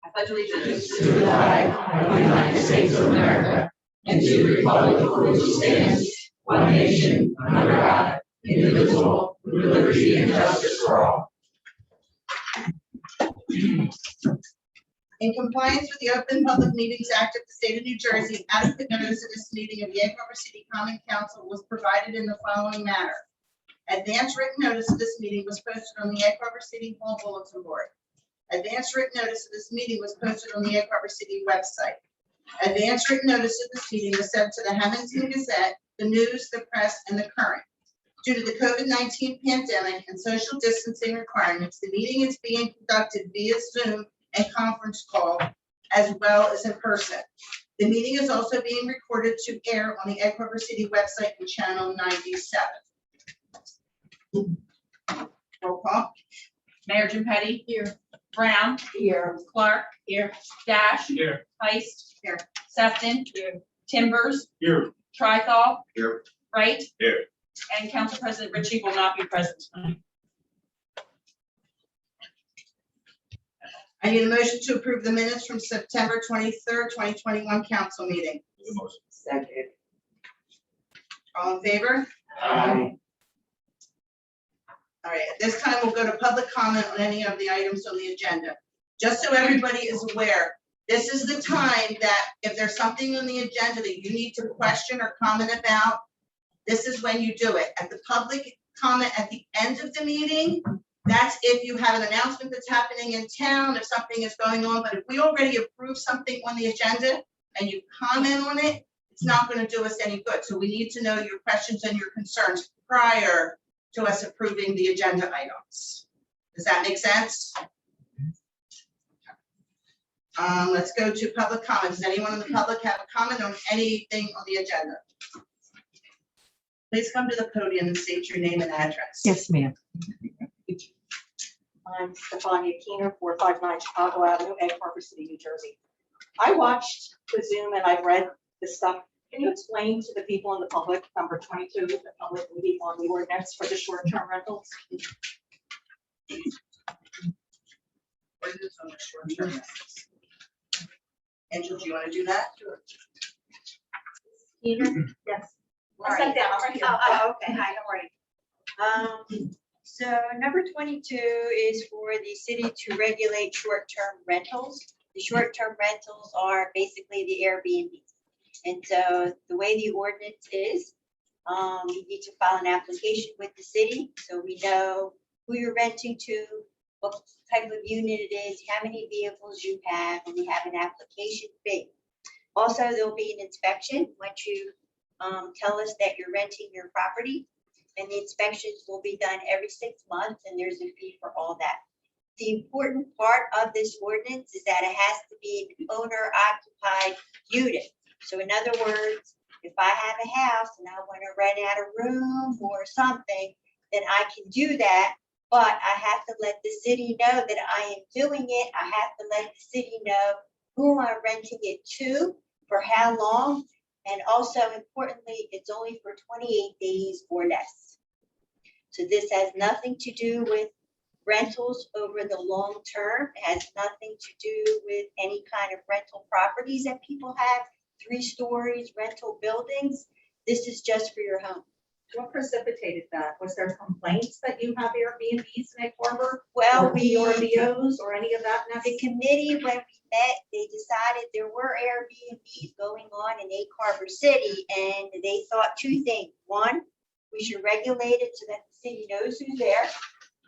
I pledge allegiance to the flag of the United States of America and to the republic for which it stands, one nation, under God, indivisible, with liberty and justice for all. In compliance with the Open Public Meetings Act of the State of New Jersey, adequate notice of this meeting of the Egg Harbor City Common Council was provided in the following manner. Advance written notice of this meeting was posted on the Egg Harbor City Hall Bulletin Board. Advance written notice of this meeting was posted on the Egg Harbor City website. Advance written notice of this meeting was sent to the Hamilton Gazette, the News, the Press, and the Current. Due to the COVID-19 pandemic and social distancing requirements, the meeting is being conducted via Zoom and conference call, as well as in person. The meeting is also being recorded to air on the Egg Harbor City website and channel 97. Roll call. Mayor Jim Petty. Here. Brown. Here. Clark. Here. Dash. Here. Heist. Here. Sefton. Here. Timbers. Here. Trithol. Here. Wright. Here. And Council President Ritchie will not be present tonight. I need a motion to approve the minutes from September 23rd, 2021 council meeting. Second. All in favor? Aye. All right, at this time, we'll go to public comment on any of the items on the agenda. Just so everybody is aware, this is the time that if there's something on the agenda that you need to question or comment about, this is when you do it. At the public comment at the end of the meeting, that's if you have an announcement that's happening in town, if something is going on. But if we already approve something on the agenda and you comment on it, it's not going to do us any good. So we need to know your questions and your concerns prior to us approving the agenda items. Does that make sense? Let's go to public comment. Does anyone in the public have a comment on anything on the agenda? Please come to the podium and state your name and address. Yes, ma'am. I'm Stefania Keener, 459 Chicago Avenue, Egg Harbor City, New Jersey. I watched the Zoom and I've read the stuff. Can you explain to the people in the public, number 22, the public meeting on the ordinance for the short-term rentals? Ordinance on the short-term rentals. Angel, do you want to do that? Keener? Yes. All right. Down, I'm right here. Oh, okay. Hi, how are you? So number 22 is for the city to regulate short-term rentals. The short-term rentals are basically the Airbnbs. And so the way the ordinance is, you need to file an application with the city so we know who you're renting to, what type of unit it is, how many vehicles you have, and we have an application fee. Also, there'll be an inspection once you tell us that you're renting your property, and the inspections will be done every 6 months, and there's a fee for all that. The important part of this ordinance is that it has to be an owner-occupied unit. So in other words, if I have a house and I want to rent out a room or something, then I can do that, but I have to let the city know that I am doing it. I have to let the city know who I'm renting it to, for how long, and also importantly, it's only for 28 days or less. So this has nothing to do with rentals over the long term. It has nothing to do with any kind of rental properties that people have, 3 stories, rental buildings. This is just for your home. What precipitated that? Was there complaints that you have Airbnbs in Egg Harbor? Well, Or VRBOs or any of that? the committee, when we met, they decided there were Airbnbs going on in Egg Harbor City, and they thought 2 things. 1, we should regulate it so that the city knows who's there.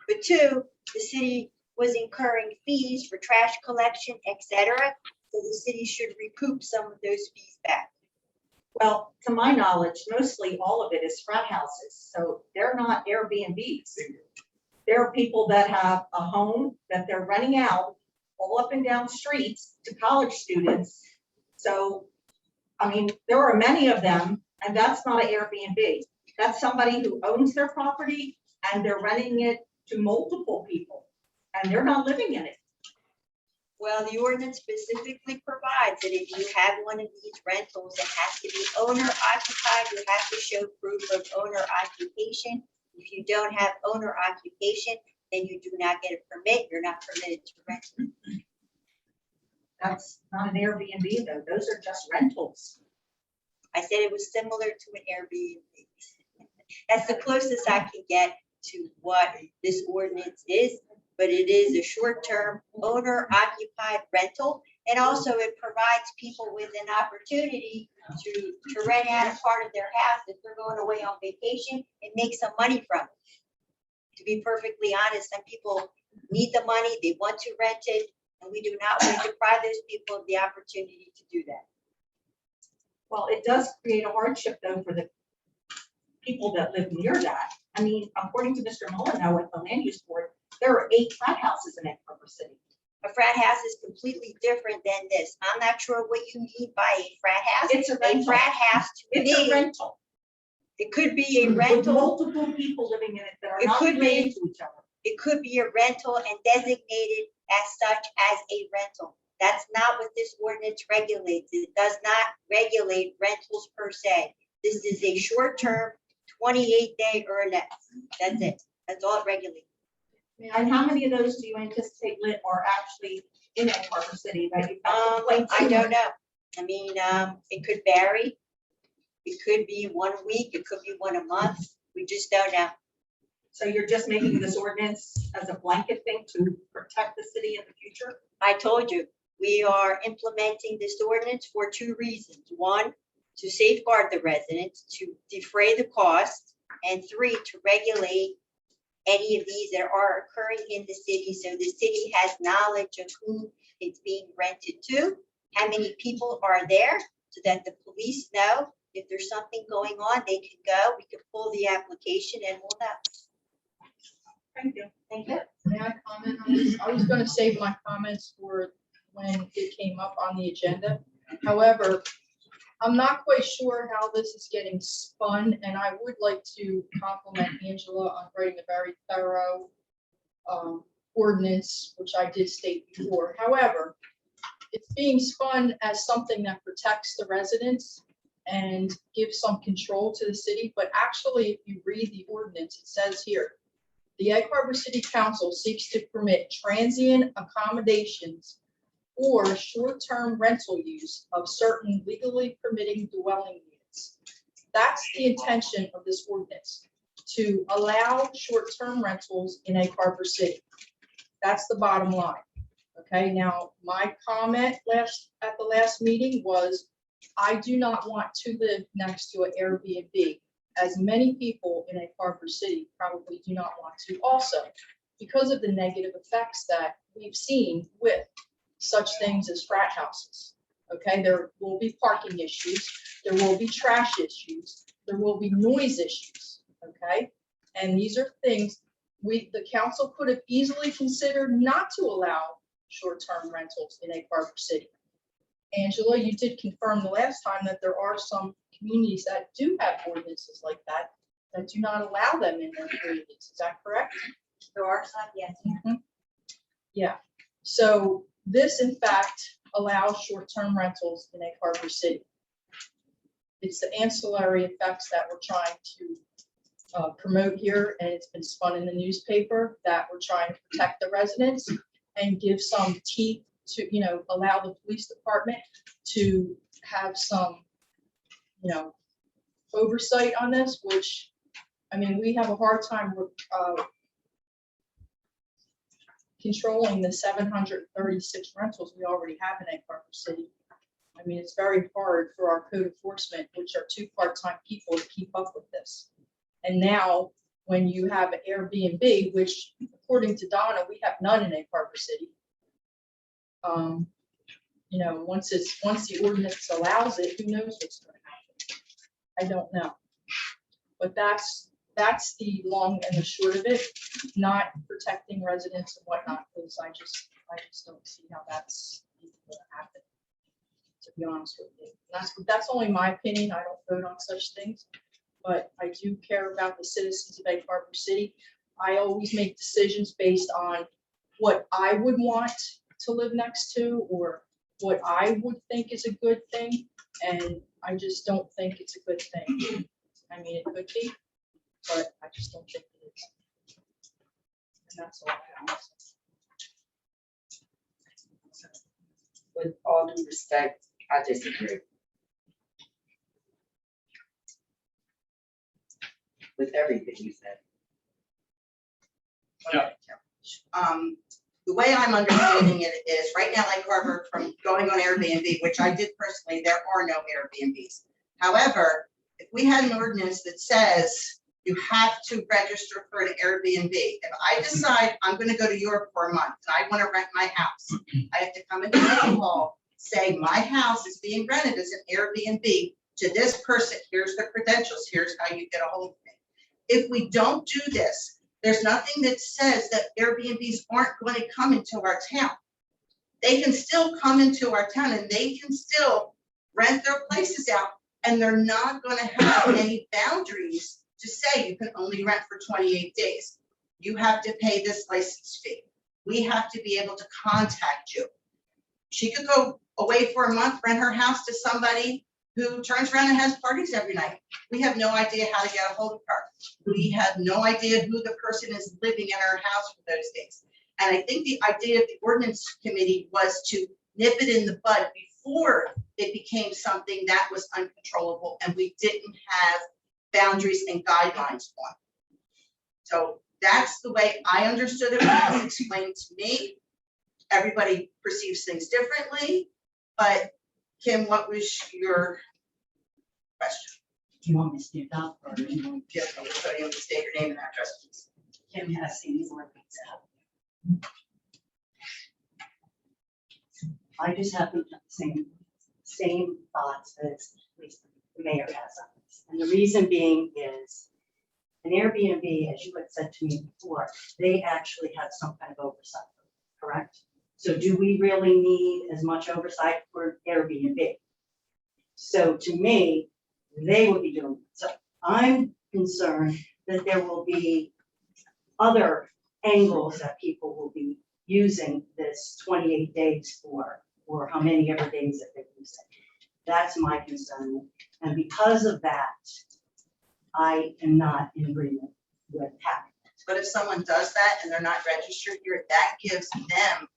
But 2, the city was incurring fees for trash collection, etc. So the city should recoup some of those fees back. Well, to my knowledge, mostly all of it is frat houses, so they're not Airbnbs. There are people that have a home that they're renting out all up and down streets to college students. So, I mean, there are many of them, and that's not an Airbnb. That's somebody who owns their property and they're renting it to multiple people, and they're not living in it. Well, the ordinance specifically provides that if you have one of these rentals, it has to be owner occupied. You have to show proof of owner occupation. If you don't have owner occupation, then you do not get a permit, you're not permitted to rent. That's not an Airbnb though. Those are just rentals. I said it was similar to an Airbnb. That's the closest I can get to what this ordinance is, but it is a short-term owner occupied rental. And also it provides people with an opportunity to rent out a part of their house if they're going away on vacation and make some money from it. To be perfectly honest, some people need the money, they want to rent it, and we do not want to deprive those people of the opportunity to do that. Well, it does create a hardship though for the people that live near that. I mean, according to Mr. Molyneux with the land use board, there are 8 flat houses in Egg Harbor City. A frat house is completely different than this. I'm not sure what you mean by a frat house. It's a A rental. frat house to It's a me, rental. it could be a With rental, multiple people living in it that are It not could be. related to each other. it could be a rental and designated as such as a rental. That's not what this ordinance regulates. It does not regulate rentals per se. This is a short-term, 28-day or less. That's it. That's all it regulates. And how many of those do you anticipate lit are actually in Egg Harbor City that you've got complaints I to? don't know. I mean, it could vary. It could be 1 week, it could be 1 a month. We just don't know. So you're just making this ordinance as a blanket thing to protect the city in the future? I told you, we are implementing this ordinance for 2 reasons. 1, to safeguard the residents, to defray the cost, and 3, to regulate any of these that are occurring in the city, so the city has knowledge of who it's being rented to, how many people are there, so that the police know if there's something going on, they can go, we can pull the application and we'll know. Thank you. Thank you. May I comment on this? I was gonna save my comments for when it came up on the agenda. However, I'm not quite sure how this is getting spun, and I would like to compliment Angela on writing a very thorough ordinance, which I did state before. However, it's being spun as something that protects the residents and gives some control to the city, but actually, if you read the ordinance, it says here, the Egg Harbor City Council seeks to permit transient accommodations or short-term rental use of certain legally permitting dwelling units. That's the intention of this ordinance, to allow short-term rentals in Egg Harbor City. That's the bottom line. Okay, now my comment at the last meeting was, I do not want to live next to an Airbnb, as many people in Egg Harbor City probably do not want to also, because of the negative effects that we've seen with such things as frat houses. Okay, there will be parking issues, there will be trash issues, there will be noise issues, okay? And these are things the council could have easily considered not to allow short-term rentals in Egg Harbor City. Angela, you did confirm the last time that there are some communities that do have ordinances like that do not allow them in their communities. Is that correct? There are some, yes. Yeah. So this, in fact, allows short-term rentals in Egg Harbor City. It's the ancillary effects that we're trying to promote here, and it's been spun in the newspaper that we're trying to protect the residents and give some teeth to, allow the police department to have some, oversight on this, which, I mean, we have a hard time with controlling the 736 rentals we already have in Egg Harbor City. I mean, it's very hard for our code enforcement, which are 2 part-time people, to keep up with this. And now, when you have an Airbnb, which according to Donna, we have none in Egg Harbor City. Once the ordinance allows it, who knows what's going to happen? I don't know. But that's the long and the short of it, not protecting residents and whatnot, because I just don't see how that's even going to happen, to be honest with you. And that's only my opinion. I don't vote on such things, but I do care about the citizens of Egg Harbor City. I always make decisions based on what I would want to live next to, or what I would think is a good thing, and I just don't think it's a good thing. I mean, it could be, but I just don't think it is. that's all I have. With all due respect, I disagree. With everything you said. The way I'm understanding it is, right now, like Harvard, from going on Airbnb, which I did personally, there are no Airbnbs. However, if we had an ordinance that says you have to register for an Airbnb, if I decide I'm gonna go to Europe for a month and I wanna rent my house, I have to come into the hall, say my house is being rented as an Airbnb to this person, here's the credentials, here's how you get a hold of me. If we don't do this, there's nothing that says that Airbnbs aren't going to come into our town. They can still come into our town and they can still rent their places out, and they're not going to have any boundaries to say you can only rent for 28 days. You have to pay this license fee. We have to be able to contact you. She could go away for a month, rent her house to somebody who turns around and has parties every night. We have no idea how to get a hold of her. We have no idea who the person is living in our house for those days. And I think the idea of the ordinance committee was to nip it in the bud before it became something that was uncontrollable and we didn't have boundaries and guidelines on. So that's the way I understood it when it was explained to me. Everybody perceives things differently, but Kim, what was your question? Do you want me to stand up or do you want Yes, I'm just going to state your name and address, please. Kim has seen these workings out? I just have the same thoughts as at least the mayor has on this. And the reason being is an Airbnb, as you had said to me before, they actually have some kind of oversight, correct? So do we really need as much oversight for Airbnb? So to me, they will be doing it. So I'm concerned that there will be other angles that people will be using this 28 days for, or how many ever days that they use it. That's my concern. And because of that, I am not in agreement with having it. But if someone does that and they're not registered here, that gives them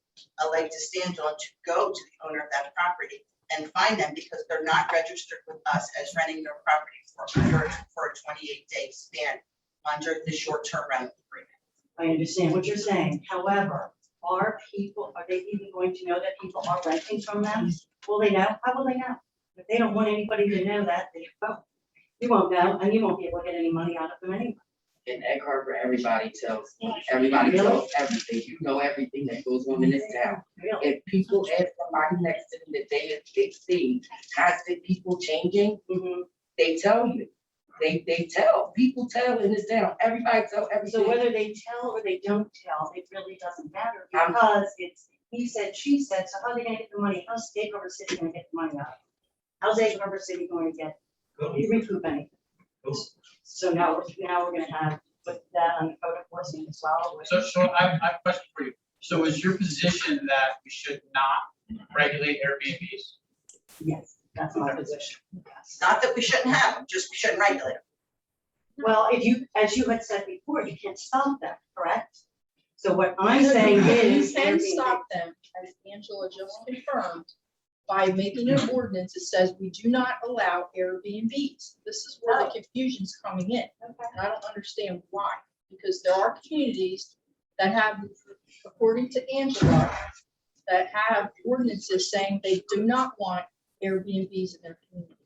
a leg to stand on to go to the owner of that property and find them because they're not registered with us as renting their property for a 28-day span under the short-term rental agreement. I understand what you're saying. However, are they even going to know that people are renting from them? Will they know? How will they know? If they don't want anybody to know that, they won't. You won't know, and you won't be able to get any money out of them anyway. In Egg Harbor, everybody tells everything. You know everything that goes on in this town. Really? If people ask somebody next to them that they see constant people changing, they tell you. They tell. People tell in this town. Everybody tell everything. So whether they tell or they don't tell, it really doesn't matter because it's he said, she said. So how are they going to get the money? How's Egg Harbor City going to get the money out? How's Egg Harbor City going to get recoup anything? So now we're going to have put that on the code enforcement as well. So I have a question for you. So is your position that we should not regulate Airbnbs? Yes, that's my position. Yes. Not that we shouldn't have them, just we shouldn't regulate them. Well, if you, as you had said before, you can't stop them, correct? So what I'm saying is. You can Airbnb- stop them, as Angela just confirmed, by making an ordinance that says we do not allow Airbnbs. This is where the confusion's coming in. And I don't understand why, because there are communities that have, according to Angela, that have ordinances saying they do not want Airbnbs in their community.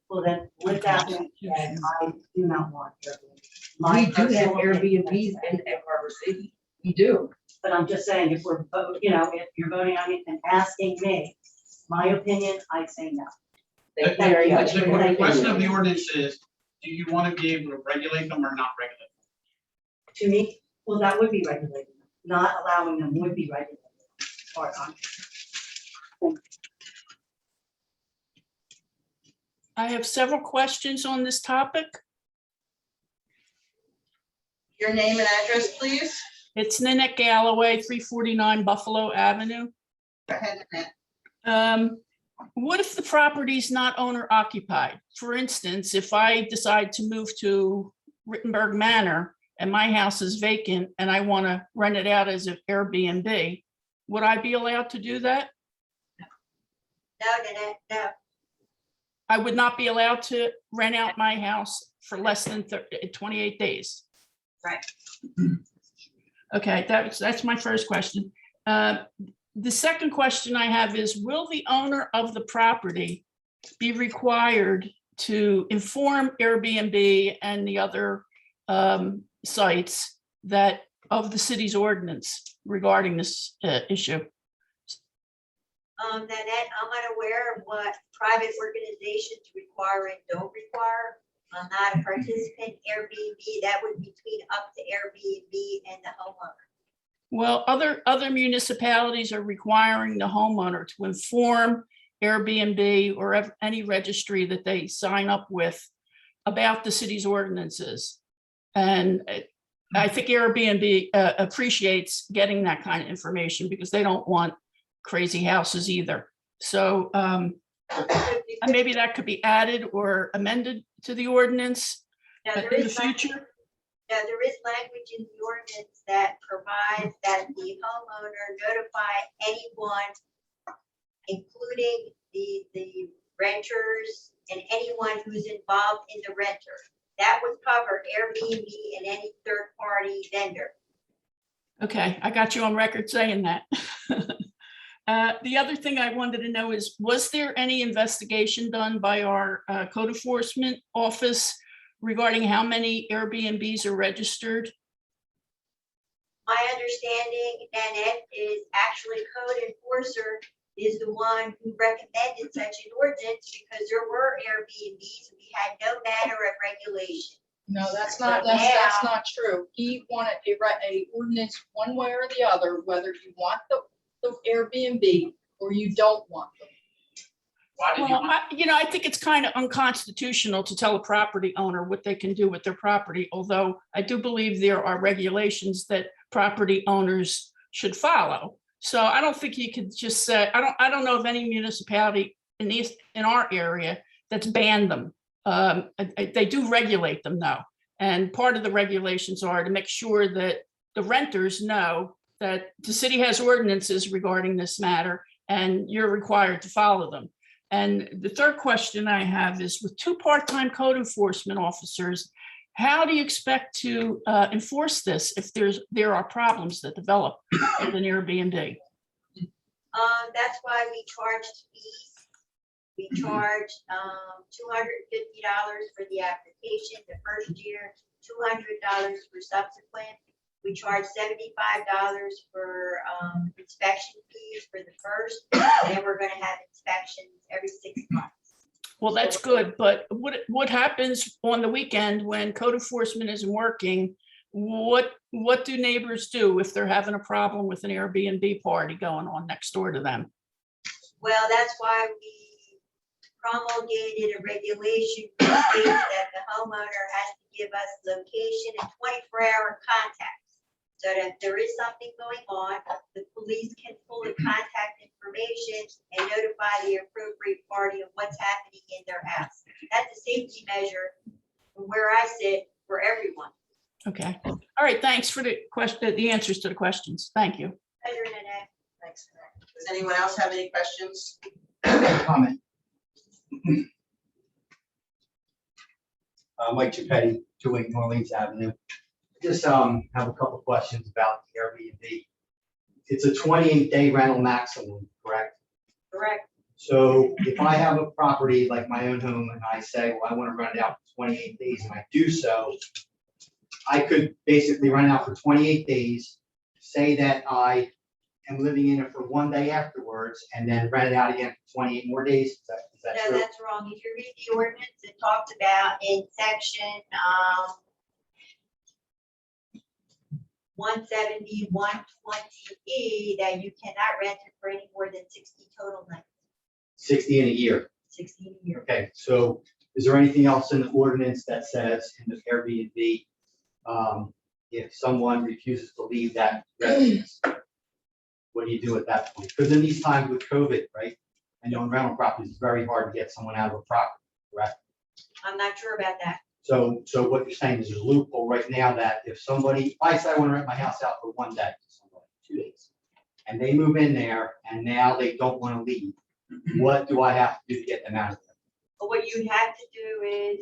Well, then, with that being said, I do not want Airbnb. We do have personal opinion Airbnbs is that. in Egg Harbor City. We do. But I'm just saying, if we're, if you're voting on it and asking me, my opinion, I say no. Thank you very much. The question of the ordinance is, do you want to be able to regulate them or not regulate them? To me, well, that would be regulated. Not allowing them would be regulated. Or on. I have several questions on this topic. Your name and address, please. It's Ninette Galloway, 349 Buffalo Avenue. Go ahead, Annette. What if the property is not owner occupied? For instance, if I decide to move to Rittenberg Manor and my house is vacant and I want to rent it out as an Airbnb, would I be allowed to do that? No. I would not be allowed to rent out my house for less than 28 days. Right. Okay, that's my first question. The second question I have is, will the owner of the property be required to inform Airbnb and the other sites that of the city's ordinance regarding this issue? Nanette, I'm unaware of what private organizations require and don't require. I'm not a participant in Airbnb. That would be between up to Airbnb and the homeowner. Well, other municipalities are requiring the homeowner to inform Airbnb or any registry that they sign up with about the city's ordinances. And I think Airbnb appreciates getting that kind of information because they don't want crazy houses either. So maybe that could be added or amended to the ordinance Now, there in the is language- future. Now, there is language in the ordinance that provides that the homeowner notify anyone, including the renters and anyone who's involved in the renter. That would cover Airbnb and any third-party vendor. Okay, I got you on record saying that. The other thing I wanted to know is, was there any investigation done by our code enforcement office regarding how many Airbnbs are registered? My understanding, Nanette, is actually code enforcer is the one who recommended such an ordinance because there were Airbnbs. We had no manner of regulation. No, that's not true. He wanted a ordinance one way or the other, whether you want the Airbnb or you don't want them. Why did you Well, want? I think it's kind of unconstitutional to tell a property owner what they can do with their property, although I do believe there are regulations that property owners should follow. So I don't think you could just say, I don't know of any municipality in our area that's banned them. They do regulate them though. And part of the regulations are to make sure that the renters know that the city has ordinances regarding this matter and you're required to follow them. And the third question I have is, with 2 part-time code enforcement officers, how do you expect to enforce this if there are problems that develop with an Airbnb? That's why we charged fees. We charged $250 for the application the first year, $200 for subsequent. We charge $75 for inspection fees for the first, and then we're gonna have inspections every 6 months. Well, that's good, but what happens on the weekend when code enforcement isn't working? What do neighbors do if they're having a problem with an Airbnb party going on next door to them? Well, that's why we promulgated a regulation that states that the homeowner has to give us location and 24-hour contact. So that if there is something going on, the police can pull the contact information and notify the appropriate party of what's happening in their house. That's a safety measure from where I sit for everyone. Okay, all right, thanks for the answers to the questions. Thank you. Pleasure, Nanette. Thanks. Does anyone else have any questions? Comment. Mike Chapetti, 28 New Orleans Avenue. Just have a couple of questions about the Airbnb. It's a 28-day rental maximum, correct? Correct. So if I have a property like my own home and I say, well, I want to rent it out for 28 days and I do so, I could basically rent out for 28 days, say that I am living in it for 1 day afterwards, and then rent it out again for 28 more days. Is that No, true? that's wrong. If you read the ordinance, it talks about in section 170, 120E that you cannot rent it for any more than 60 total nights. 60 in a year. 60 a year. Okay, so is there anything else in the ordinance that says in the Airbnb, if someone refuses to leave that residence, what do you do at that point? Because in these times with COVID, right? I know in rental properties, it's very hard to get someone out of a property, correct? I'm not sure about that. So what you're saying is there's a loophole right now that if somebody, if I say I want to rent my house out for 1 day, to somebody, 2 days, and they move in there and now they don't want to leave, what do I have to do to get them out of there? But what you have to do is,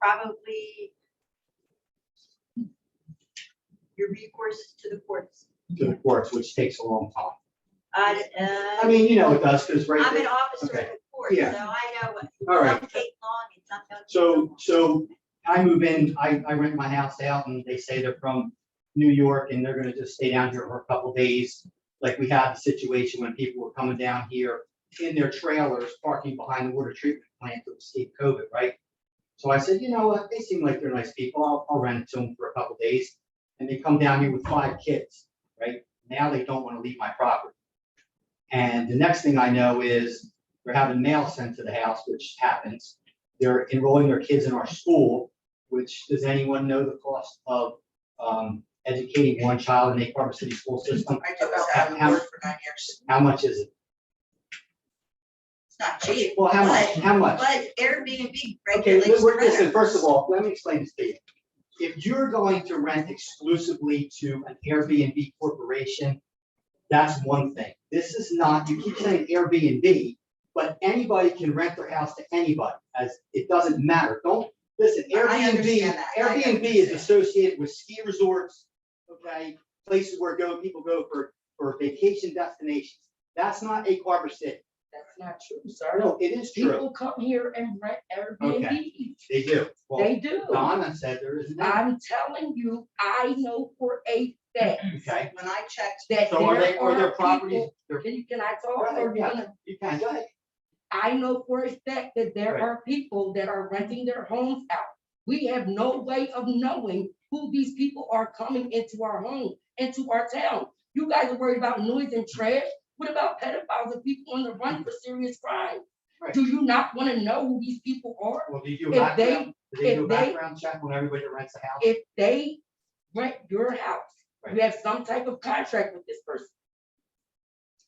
probably your recourse to the courts. To the courts, which takes a long time. I I mean, you know it does, because right. I'm an there- officer okay. of the court, Yeah. so I know what, it All right. doesn't take long, it's not gonna. So I move in, I rent my house out and they say they're from New York and they're gonna just stay down here for a couple days. Like we had the situation when people were coming down here in their trailers, parking behind the water treatment plant to escape COVID, right? So I said, you know what, they seem like they're nice people, I'll rent it to them for a couple days. And they come down here with 5 kids, right? Now they don't wanna leave my property. And the next thing I know is they're having mail sent to the house, which happens. They're enrolling their kids in our school, which, does anyone know the cost of educating one child in a Harbor City school system? I do was out of How- work for 9 years. How much is it? It's not cheap. Well, how much? but- How much? But Airbnb Okay, regulates the listen, renters. first of all, let me explain this to you. If you're going to rent exclusively to an Airbnb corporation, that's one thing. This is not, you keep saying Airbnb, but anybody can rent their house to anybody, as it doesn't matter. Don't, listen, I Airbnb, understand that. I Airbnb is understand. associated with ski resorts, okay? Places where people go for vacation destinations. That's not a Harbor City. That's not true, sir. No, it is true. People come here and rent Airbnb. They do. Well, They do. Donna said there is none. I'm telling you, I know for a fact Okay, When I checked, that so are there there are properties? people. They're- Can I Go talk? ahead, Or yeah. You can, go ahead. I know for a fact that there Right. are people that are renting their homes out. We have no way of knowing who these people are coming into our home, into our town. You guys are worried about noise and trash. What about pedophiles and people on the run for serious crime? Right. Do you not want to know who these people are? Well, do you do a If they- background, do they do a if they- background check when everybody rents a house? If they rent your house, Right. you have some type of contract with this person.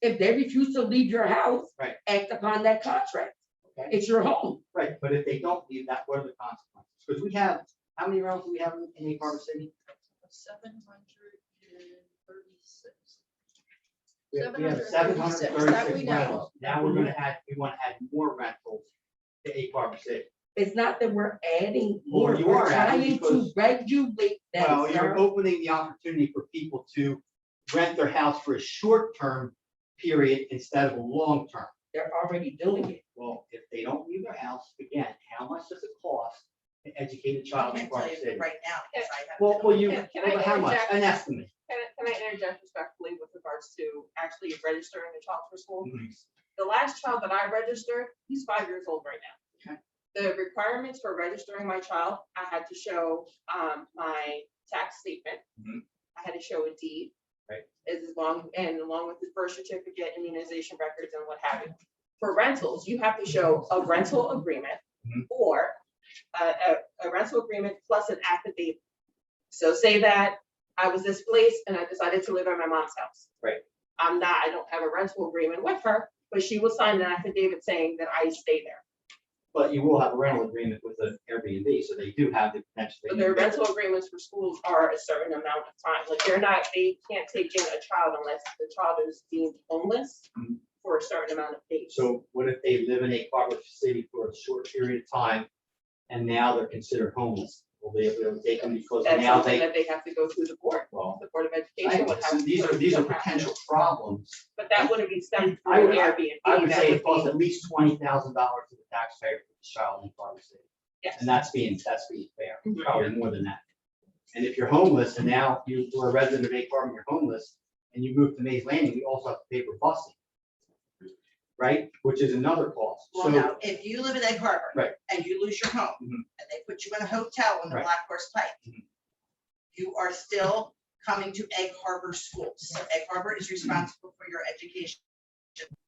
If they refuse to leave your house, Right. act upon that contract. Okay. It's your home. Right, but if they don't leave that, what are the consequences? Because we have, how many rentals do we have in Egg Harbor City? 736. We have 736 that we 736 know rentals. of. Now we want to add more rentals to Egg Harbor City. It's not that we're adding Well, more, you we're are adding trying to because- regulate that, Well, you're sir. opening the opportunity for people to rent their house for a short-term period instead of a long-term. They're already doing it. Well, if they don't leave their house, again, how much does it cost to educate a I child in can't Harbor tell you City? right now. because I haven't Well, been- you, Can I well, how much? interject? An estimate. Can I interject respectfully with regards to actually registering a child for school? Mhm. The last child that I registered, he's 5 years old right now. Okay. The requirements for registering my child, I had to show my tax statement. Mhm. I had to show a deed. Right. Along with the birth certificate, immunization records and what have you. For rentals, you have to show a rental agreement Mhm. or a rental agreement plus an affidavit. So say that I was displaced and I decided to live at my mom's house. Right. I don't have a rental agreement with her, but she will sign an affidavit saying that I stay there. But you will have a rental agreement with an Airbnb, so they do have the potential. But their rental agreements for schools are a certain amount of time. Like they can't take in a child unless the child is deemed homeless Mhm. for a certain amount of days. So what if they live in a Harbor City for a short period of time and now they're considered homeless? Will they be able to take them because That's now something they, that they have to go through the board of Education. would have to these are have that. potential problems. But that wouldn't be stemmed I through would- Airbnb. I would that say would it costs be- at least $20,000 to the taxpayer for the child in Harbor City. Yes. And that's being fair, Mhm. probably more than that. And if you're homeless and now you were a resident of Egg Harbor, you're homeless, and you move to Mays Landing, we also have to pay for busing. Right, which is another cost. Well, So, now, if you live in Egg Harbor. Right. And you lose your home. Mhm. And they put you in a hotel in the Right. Black Horse Pike. Mhm. You are still coming to Egg Harbor schools. So Egg Harbor is responsible for your education.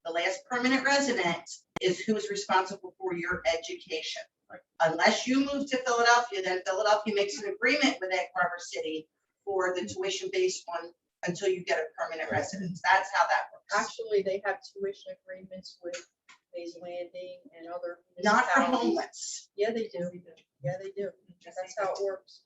The last permanent resident is who is responsible for your education. Unless you move to Philadelphia, then Philadelphia makes an agreement with Egg Harbor City for the tuition-based one until you get a permanent residence. That's how that works. Actually, they have tuition agreements with Mays Landing and other. Not for municipalities. homeless. Yeah, they do. Yeah, they do. That's how it works.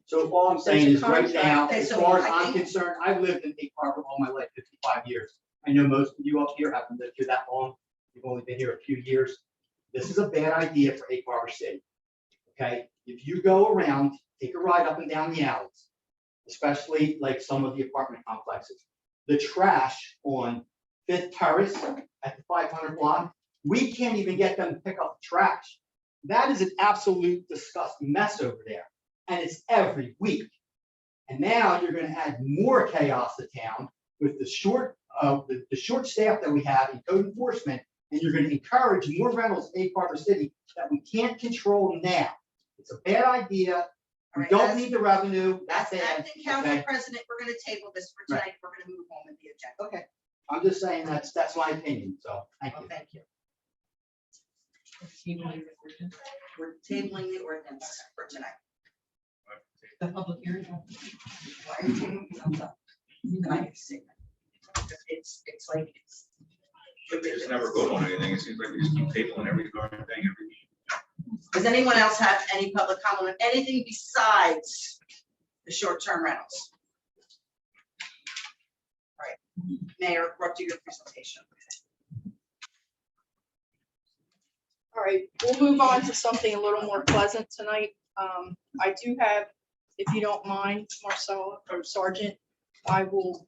So all I'm saying There's is a right now, contract. as So far as I I'm think- concerned, I've lived in Egg Harbor all my life, 55 years. I know most of you up here haven't lived here that long. You've only been here a few years. This is a bad idea for Egg Harbor City. Okay, if you go around, take a ride up and down the alleys, especially like some of the apartment complexes. The trash on Fifth Terrace at the 500 block, we can't even get them to pick up the trash. That is an absolute disgusting mess over there. And it's every week. And now you're gonna add more chaos to town with the short staff that we have in code enforcement. And you're gonna encourage more rentals in Egg Harbor City that we can't control now. It's a bad idea. We Alright, don't as- need the revenue. As That's bad. acting council Okay? president, we're gonna table this for tonight. We're gonna move on with the agenda. Okay. I'm just saying that's my opinion. So thank Well, you. thank you. We're tabling the ordinance for tonight. The public hearing. Why are you tabling the ordinance? I can see that. It's like, it's. But they just never vote on anything. It seems like they just keep tabling every darn thing every week. Does anyone else have any public comment on anything besides the short-term rentals? All right, Mayor, what do your presentation? All right, we'll move on to something a little more pleasant tonight. I do have, if you don't mind, Marcella or Sergeant, I will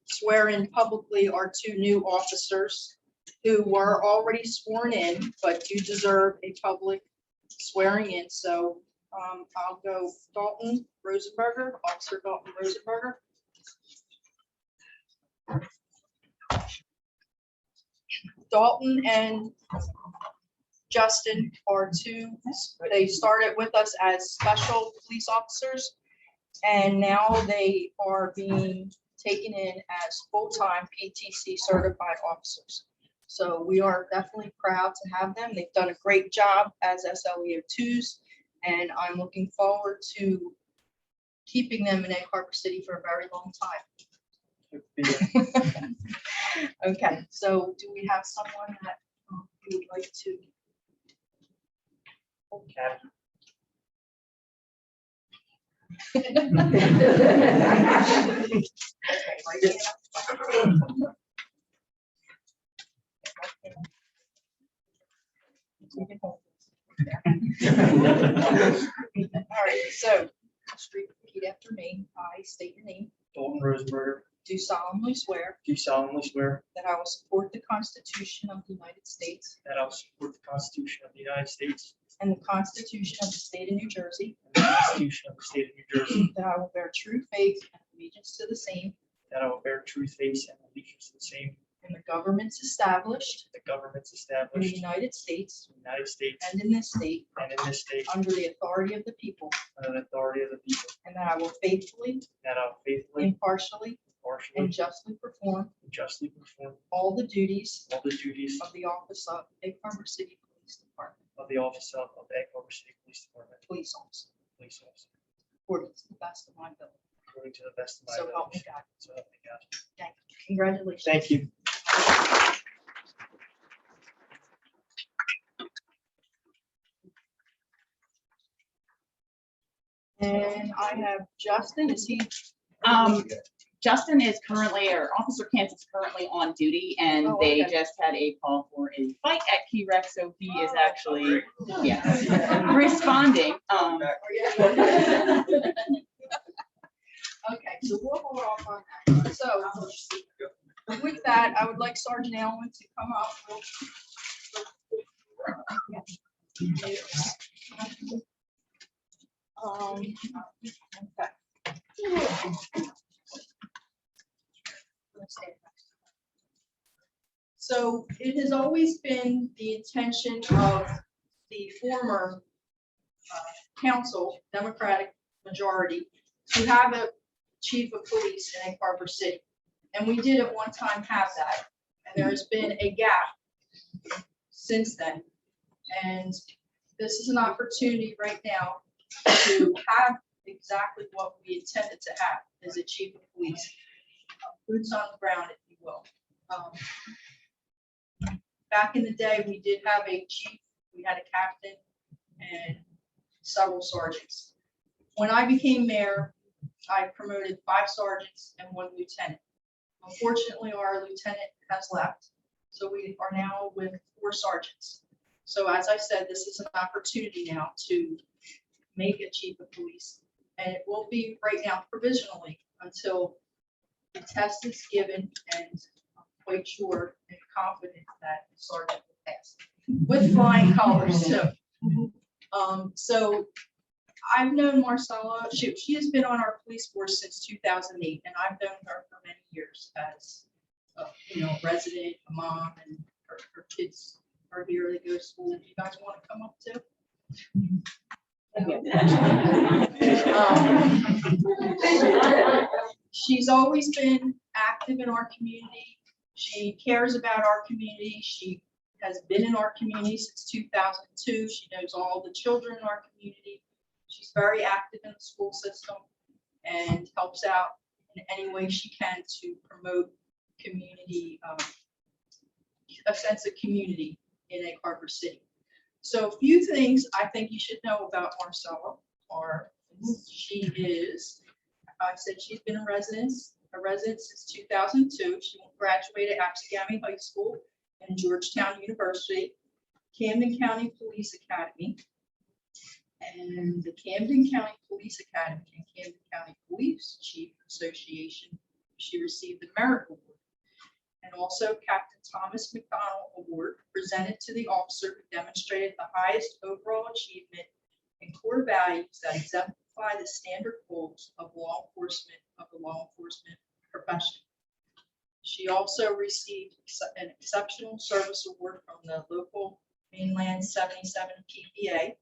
swear in publicly our two new officers who were already sworn in, but do deserve a public swearing in. So I'll go Dalton Rosenberger, Officer Dalton Rosenberger. Dalton and Justin are they started with us as special police officers, and now they are being taken in as full-time PTC certified officers. So we are definitely proud to have them. They've done a great job as SLEO2s, and I'm looking forward to keeping them in Egg Harbor City for a very long time. Okay, so do we have someone that you would like to? All right, so repeat after me. I state your name. Dalton Rosenberger, Do solemnly swear do solemnly swear that I will support the Constitution of the United States that I will support the Constitution of the United States and the Constitution of the State of New Jersey, and the Constitution of the State of New Jersey, that I will bear true faith and allegiance to the same that I will bear true faith and allegiance to the same, and the governments established the governments in the established in United States the United States and in this state and in this state under the authority of the people, under the authority of the people, and that I will faithfully, that I will faithfully, impartially, impartially, and justly perform and justly perform all the duties all the duties of the office of Egg Harbor City Police Department, of the office of Egg Harbor City Police Department, police officer, police officer, according to the best of my ability. according to the best of my So help me ability. God. So help me God. Thank you. Congratulations. Thank you. And I have Justin, is he? Justin is currently, or Officer Kent is currently on duty, and Oh, they okay. just had a call for a fight at Key Rec, so he is Oh. actually, yeah, responding. Okay, so we'll hold off on that. So with that, I would like Sergeant Allen to come up. Okay. So it has always been the intention of the former council, Democratic majority, to have a chief of police in Egg Harbor City. And we did at one time have that, and there has been a gap since then. And this is an opportunity right now to have exactly what we intended to have as a chief of police. Boots on the ground, if you will. back in the day, we did have a chief, we had a captain, and several sergeants. When I became mayor, I promoted 5 sergeants and 1 lieutenant. Unfortunately, our lieutenant has left, so we are now with 4 sergeants. So as I said, this is an opportunity now to make a chief of police, and it will be right now provisionally until the test is given, and I'm quite sure and confident that the sergeant will pass with flying colors too. So I've known Marcella, she has been on our police force since 2008, and I've known her for many years as a, resident, a mom, and her kids are here, they go to school. If you guys want to come up too? She's always been active in our community. She cares about our community. She has been in our community since 2002. She knows all the children in our community. She's very active in the school system and helps out in any way she can to promote community, a sense of community in Egg Harbor City. So a few things I think you should know about Marcella are she is, I said she's been a resident since 2002. She graduated Apsigami High School and Georgetown University, Camden County Police Academy, and the Camden County Police Academy and Camden County Police Chief Association. She received the Merit Award, and also Captain Thomas McDonald Award presented to the officer who demonstrated the highest overall achievement in core values that exemplify the standard goals of the law enforcement profession. She also received an Exceptional Service Award from the local Mainland 77 PPA.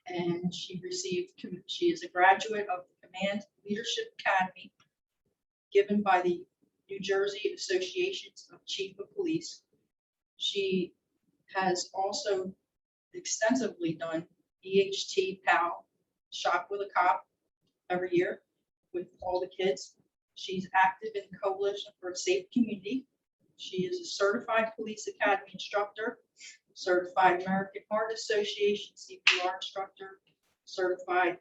And she is a graduate of the Command Leadership Academy given by the New Jersey Associations of Chief of Police. She has also extensively done EHT PAL, Shop with a Cop, every year with all the kids. She's active in the Coalition for a Safe Community. She is a certified Police Academy instructor, certified American Heart Association CPR instructor, certified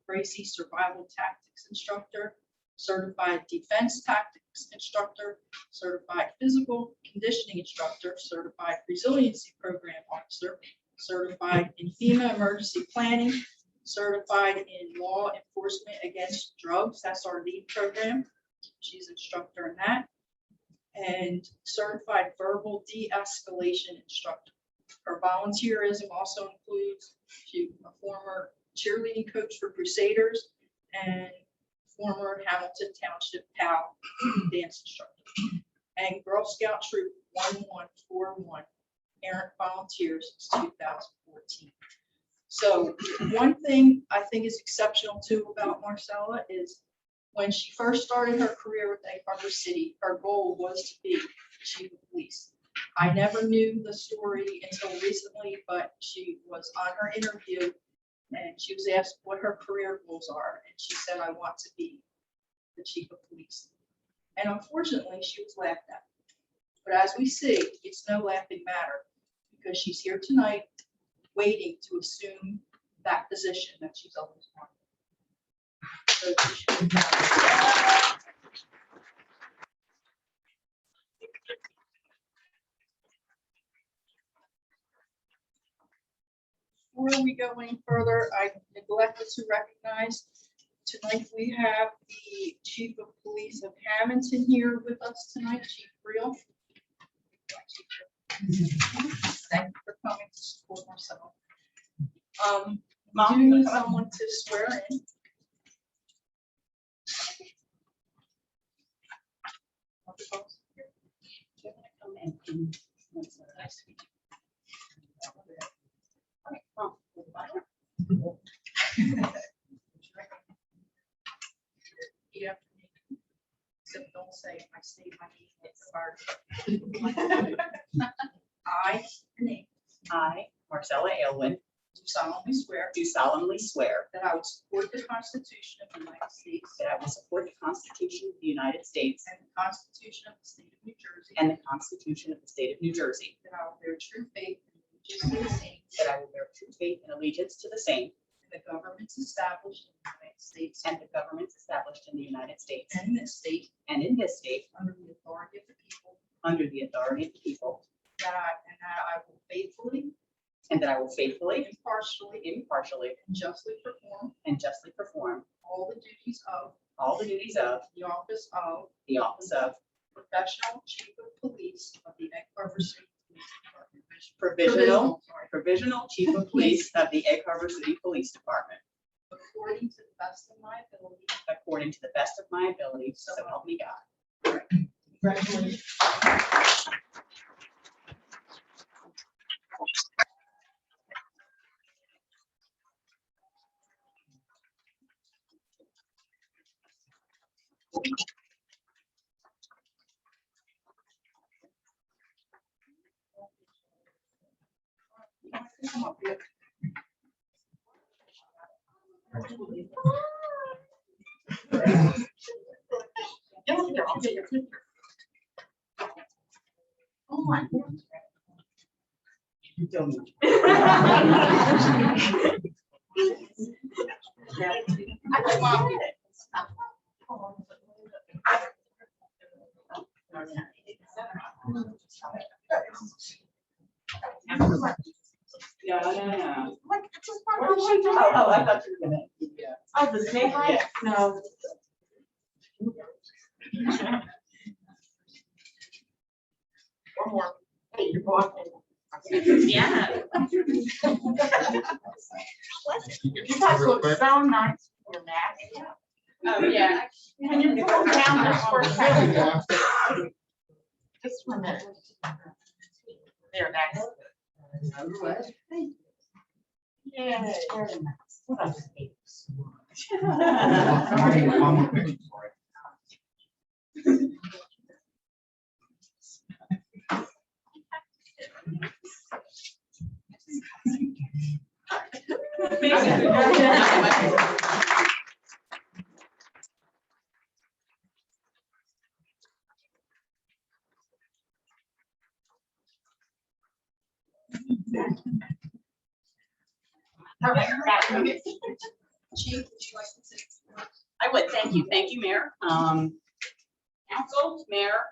Gracie Survival Tactics instructor, certified Defense Tactics instructor, certified Physical Conditioning instructor, certified Resiliency Program officer, certified in FEMA Emergency Planning, certified in Law Enforcement Against Drugs. That's our lead program. She's instructor in that. And certified Verbal De-Escalation instructor. Her volunteerism also includes she's a former cheerleading coach for Crusaders and former Hamilton Township PAL dance instructor. And Girl Scout Troop 1141 errant volunteers since 2014. So one thing I think is exceptional too about Marcella is when she first started her career with Egg Harbor City, her goal was to be chief of police. I never knew the story until recently, but she was on her interview and she was asked what her career goals are. And she said, I want to be the chief of police. And unfortunately, she was laughed at. But as we see, it's no laughing matter because she's here tonight waiting to assume that position that she's always wanted. So she should be proud. Before we go any further, I neglected to recognize tonight we have the Chief of Police of Hamilton here with us tonight, Chief Reel. Thank you for coming to support Marcella. Do you need someone to swear in? Nice to meet you. Except don't say I stayed my name at the bar. I, name. I, Marcella Aylwin, Do solemnly swear do solemnly swear that I will support the Constitution of the United States that I will support the Constitution of the United States and the Constitution of the State of New Jersey, and the Constitution of the State of New Jersey, that I will bear true faith and allegiance to the same that I will bear true faith and allegiance to the same and the governments established in the United States and the governments established in the United States and in this state and in this state under the authority of the people, under the authority of the people, that I will faithfully, and that I will faithfully, impartially, impartially, and justly perform and justly perform all the duties of all the duties of the office of the office of Professional Chief of Police of the Egg Harbor City Police Department. Provisional Chief of Police of the Egg Harbor City Police Department, According to the best of my ability. according to the best of my ability, so help me God. Congratulations. Come up here. Get over there, I'll get your picture. Oh my goodness. You don't. I just want it. Yeah, no. Like, I just want What did she do? Oh, I thought you were gonna. Yeah. Oh, the snake bite? No. One more. Hey, you're walking. Yeah. You guys look so nice. Your mask. Oh, yeah. Can you go down this for a second? Just for a minute. There, next. Yeah. What else? Perfect. Chief, would you like to say? I would, thank you. Thank you, Mayor. Council, Mayor,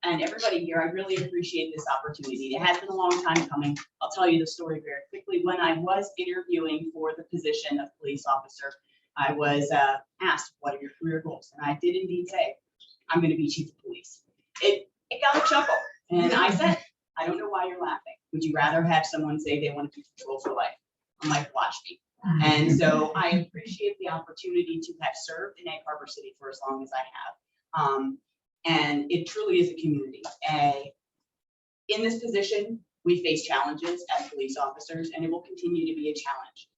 and everybody here, I really appreciate this opportunity. It has been a long time coming. I'll tell you the story very quickly. When I was interviewing for the position of police officer, I was asked, what are your career goals? And I did indeed say, I'm going to be chief of police. It got a chuckle. And I said, I don't know why you're laughing. Would you rather have someone say they want to be patrol for life? I'm like, watch me. And so I appreciate the opportunity to have served in Egg Harbor City for as long as I have. And it truly is a community. In this position, we face challenges as police officers, and it will continue to be a challenge.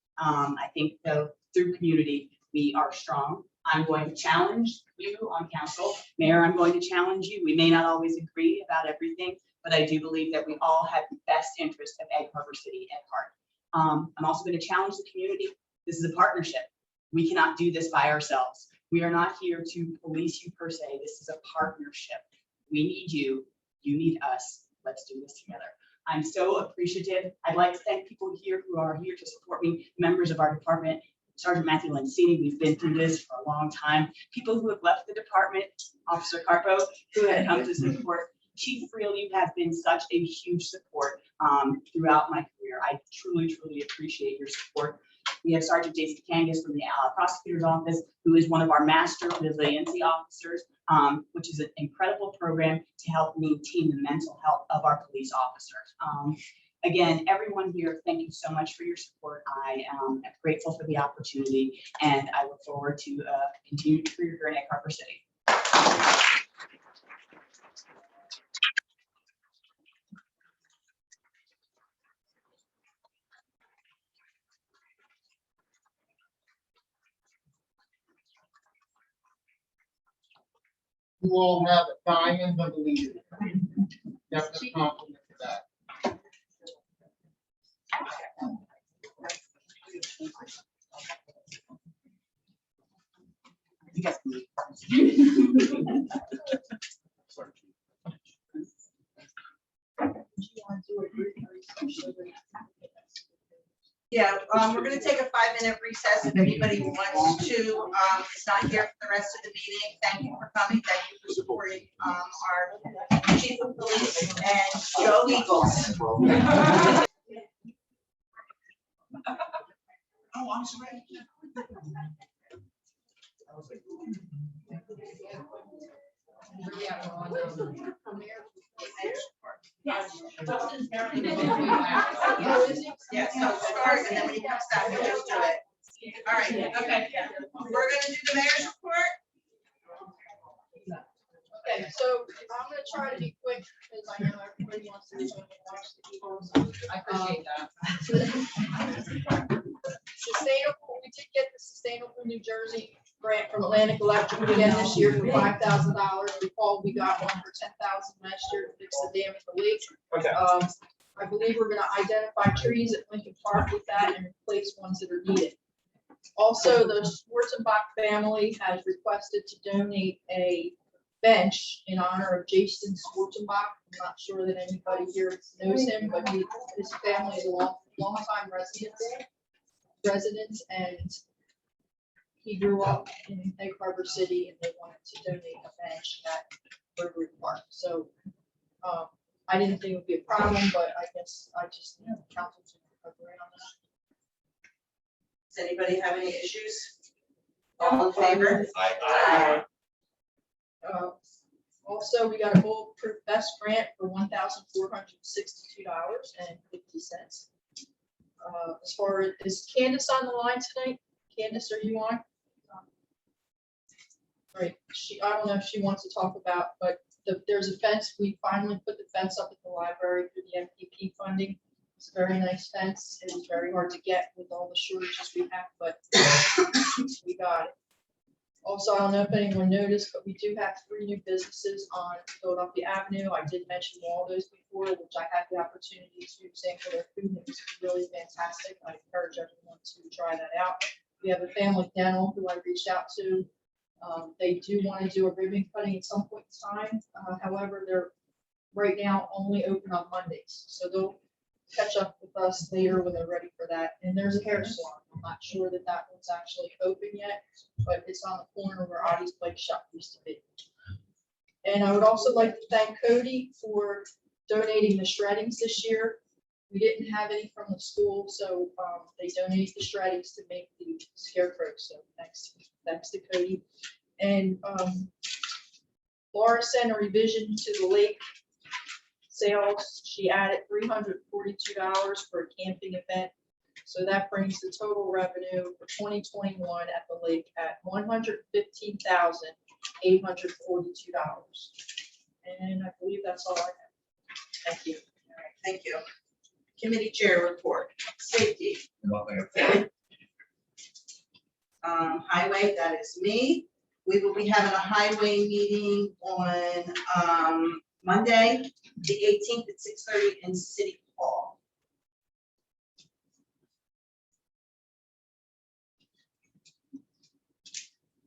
I think though, through community, we are strong. I'm going to challenge you on council. Mayor, I'm going to challenge you. We may not always agree about everything, but I do believe that we all have the best interest of Egg Harbor City at heart. I'm also going to challenge the community. This is a partnership. We cannot do this by ourselves. We are not here to police you per se. This is a partnership. We need you. You need us. Let's do this together. I'm so appreciative. I'd like to thank people here who are here to support me, members of our department, Sergeant Matthew Lancini. We've been through this for a long time. People who have left the department, Officer Carpo, who had come to support. Chief Friel, you have been such a huge support throughout my career. I truly, truly appreciate your support. We have Sergeant Jason Kangas from the prosecutor's office, who is one of our master resiliency officers, which is an incredible program to help maintain the mental health of our police officers. Again, everyone here, thank you so much for your support. I am grateful for the opportunity, and I look forward to continued career here in Egg Harbor City. You all have a diamond of leader. That's a compliment to that. You guys can leave. Yeah, we're gonna take a 5-minute recess if anybody wants to, is not here for the rest of the meeting. Thank you for coming. Thank you for supporting, our chief of police, and go Eagles. Oh, I'm sorry. Yes. Yeah, so start, and then when he comes back, we'll just do it. All right, okay. We're gonna do the mayor's report. Okay, so I'm gonna try to be quick because I know everybody wants to watch the Eagles. I appreciate that. Sustainable, we did get the Sustainable New Jersey grant from Atlantic Electric again this year for $5,000. Recall, we got one for $10,000 last year to fix the dam at the lake. Okay. I believe we're gonna identify trees at Lincoln Park with that and replace ones that are needed. Also, the Schwarzenbach family has requested to donate a bench in honor of Jason Schwarzenbach. I'm not sure that anybody here knows him, but his family is a longtime residents, and he grew up in Egg Harbor City, and they wanted to donate a bench at Burberry Park. So I didn't think it would be a problem, but I guess I just, council to agree on that. Does anybody have any issues? All in favor? Aye. Also, we got a bulletproof vest grant for $1,462.50. As far as, is Candace on the line tonight? Candace, are you on? Right, I don't know if she wants to talk about, but there's a fence, we finally put the fence up at the library through the MPP funding. It's a very nice fence, it was very hard to get with all the shortages we have, but we got it. Also, I don't know if anyone noticed, but we do have 3 new businesses on Philadelphia Avenue. I did mention all those before, which I had the opportunity to sample their food, and it was really fantastic. I encourage everyone to try that out. We have a Family Dental who I reached out to. They do want to do a ribbon cutting at some point in time. However, they're right now only open on Mondays, so they'll catch up with us later when they're ready for that. And there's a hair salon. I'm not sure that that one's actually open yet, but it's on the corner where Audie's Bike Shop used to be. And I would also like to thank Cody for donating the shreddings this year. We didn't have any from the school, so they donated the shreddings to make the scarecrow. So thanks to Cody. And Laura sent a revision to the lake sales. She added $342 for a camping event. So that brings the total revenue for 2021 at the lake at $115,842. And I believe that's all I have. Thank you. All right, thank you. Committee chair report, safety. Highway, that is me. We will be having a highway meeting on Monday, the 18th at 6:30 in City Hall.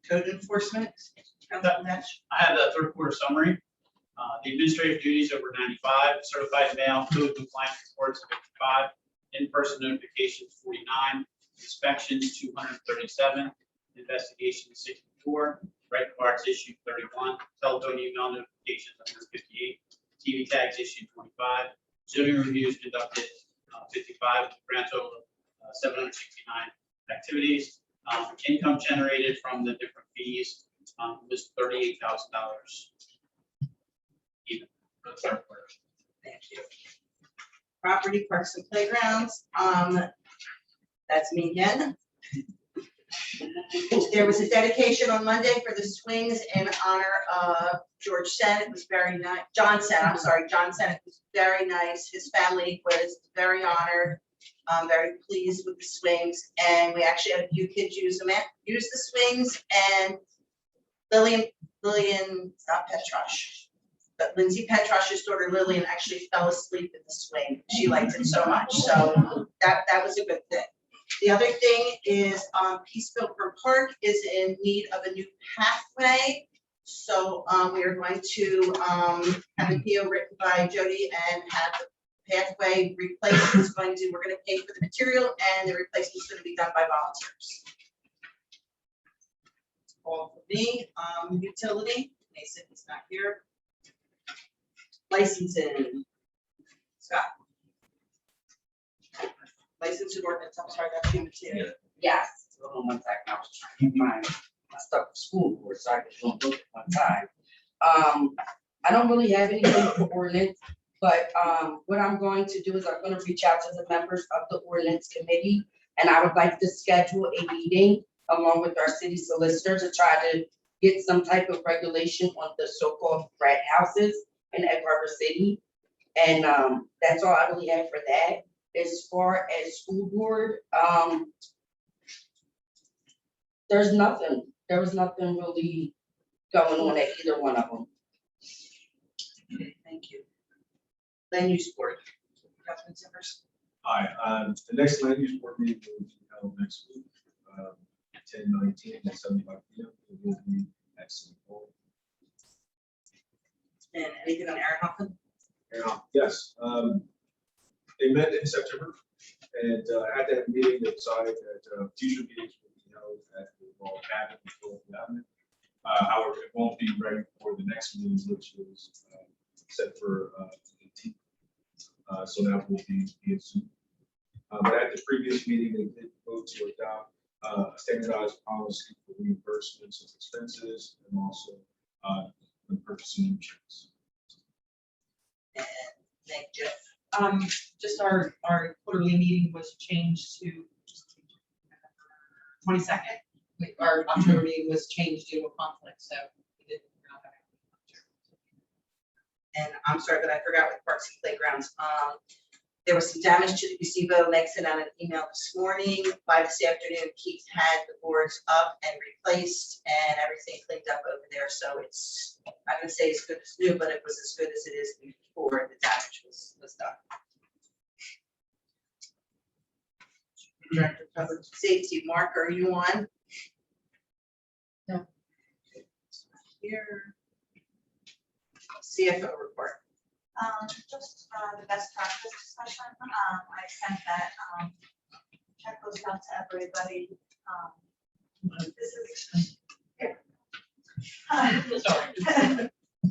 Code enforcement. Councilman Nash. I have the third quarter summary. The administrative duties over 95, certified mail, code compliance reports 55, in-person notifications 49, inspections 237, investigations 64, red cards issued 31, telephone email notifications 158, TV tags issued 25, zoning reviews conducted 55, grand total of 769 activities. Income generated from the different fees was $38,000. Even for the third quarter. Thank you. Property, parks and playgrounds, that's me again. There was a dedication on Monday for the swings in honor of George Sen. It was very nice. John Sen, I'm sorry, John Sen. It was very nice. His family was very honored, very pleased with the swings. And we actually had a few kids use the swings, and Lillian, not Petrosh, but Lindsay Petrosh's daughter Lillian actually fell asleep in the swing. She liked it so much. So that was a good thing. The other thing is, Peaceville Park is in need of a new pathway. So, we are going to, have a PO written by Jody and have the pathway replaced. We're gonna pay for the material and the replacement is gonna be done by volunteers. All for me, utility, Mason is not here. Licensing. Scott. Licensing ordinance, I'm sorry, that's you too. Yes, hold on one second, I was trying to find my stuff for school board, so I could go look at one time. I don't really have anything for ordinance, but, what I'm going to do is I'm gonna reach out to the members of the ordinance committee, and I would like to schedule a meeting along with our city solicitor to try to get some type of regulation on the so-called frat houses in Egg Harbor City. And, that's all I really have for that. As far as school board, there was nothing really going on at either one of them. Thank you. Land use board. Councilman Simmers. Hi, the next land use board meeting will be held next week, 10/19 at 7:05 p.m. It will be at City Hall. And anything on Aaron Hoffman? Yes, they met in September, and at that meeting, they decided that future meetings will be held at the Wall Cabin in Philadelphia Avenue. However, it won't be ready for the next meeting, which is set for the 18th. So that will be via Zoom. But at the previous meeting, they did vote to adopt a standardized policy for reimbursements of expenses and also the purchasing insurance. And thank you. Just our quarterly meeting was changed to 22nd. Our October meeting was changed due to a conflict, so we're not having a And I'm sorry, but I forgot with Parks and Playgrounds. There was some damage to the gazebo. Meg sent out an email this morning. By this afternoon, Keith had the boards up and replaced and everything cleaned up over there. So it's, I'm not gonna say as good as new, but it was as good as it is before the damage was done. Director of Public Safety, Mark, are you on? No. Here. CFO report. Just the best practice discussion, I sent that checklist out to everybody. This is.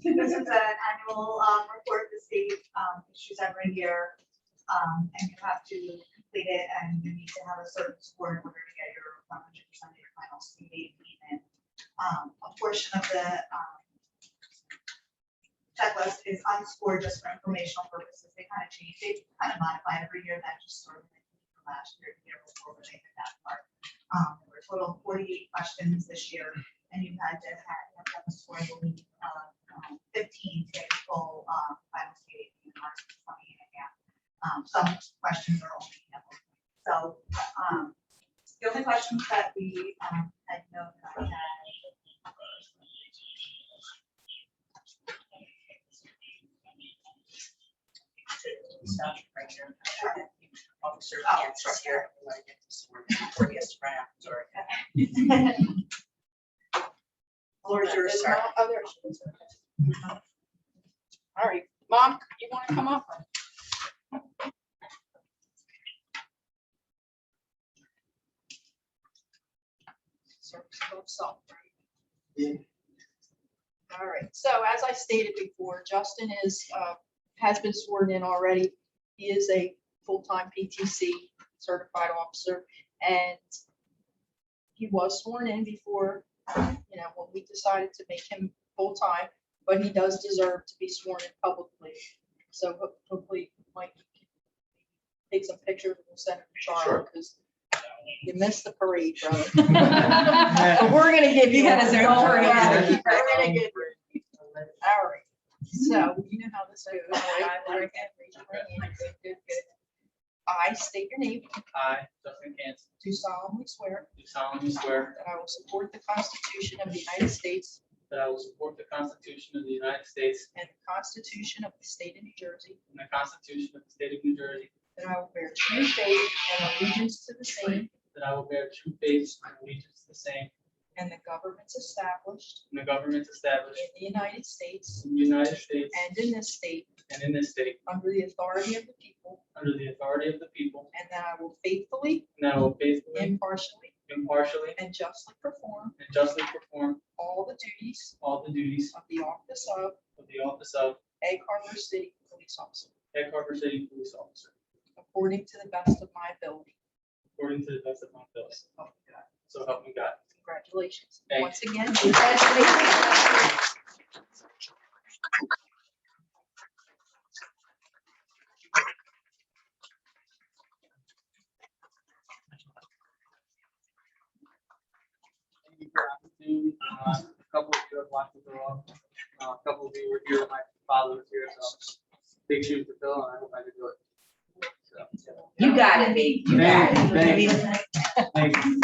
This is an annual report the state issues every year. And you have to complete it and you need to have a certain score in order to get your 100% of your final state payment. A portion of the checklist is unscored just for informational purposes. They kind of change, they kind of modify it every year. That just sort of from last year, the year before, when they did that part. There were a total of 48 questions this year, and you had to have a score of 15 to get your full final state in March 20 and a half. Some questions are only so the only questions that we had known that I had. Stop right here. Officer Vance here. Before he has to run out, sorry. Floor is yours, There's sir. no other issues. All right, Mom, you want to come up? All right, so as I stated before, Justin has been sworn in already. He is a full-time PTC certified officer, and he was sworn in before, when we decided to make him full-time, but he does deserve to be sworn in publicly. So hopefully, Mike, take some pictures and we'll send them to Charlotte, because you missed the parade, brother. But we're gonna give you. You gotta say, Don't we're worry gonna about give it. We're gonna give you. All right, so you know how this goes. Right? Raise your hand. Good. I state your name. I, Justin Cantz, Do solemnly swear do solemnly swear that I will support the Constitution of the United States that I will support the Constitution of the United States and the Constitution of the State of New Jersey, and the Constitution of the State of New Jersey, that I will bear true faith and allegiance to the same that I will bear true faith and allegiance to the same and the governments established and the governments established in the United States in the United States and in this state and in this state under the authority of the people, under the authority of the people, and that I will faithfully, and that I will faithfully, impartially, impartially, and justly perform and justly perform all the duties all the duties of the office of of Egg Harbor City Police Officer, Egg Harbor City Police Officer, according to the best of my ability. according to the best of my ability. So help me God. Congratulations. Thank you. Once again. Congratulations. Thank you for the opportunity. A couple of you have watched it grow up. A couple of you were here when my father was here, so big shoes to fill, and I hope I can do it. So, You got it, baby. You got it. Thank you. Thank you.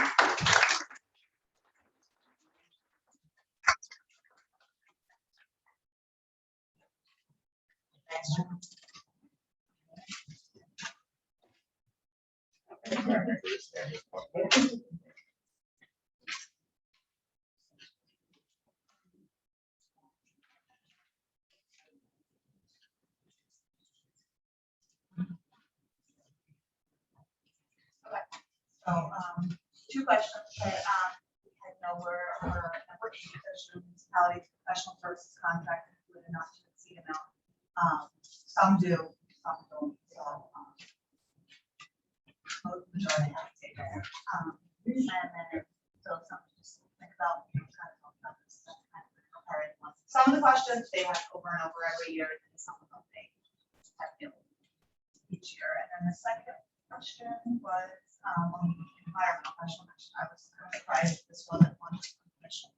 So, two questions that, I know were number 8, the municipality professional services contract included not to exceed amount. Some do, some don't, so, most majority have to take that. And then, so some just think about, kind of talk about this, kind of preparing ones. Some of the questions they have over and over every year, and some of them they have new each year. And then the second question was, environmental question. I was kind of surprised this wasn't one question.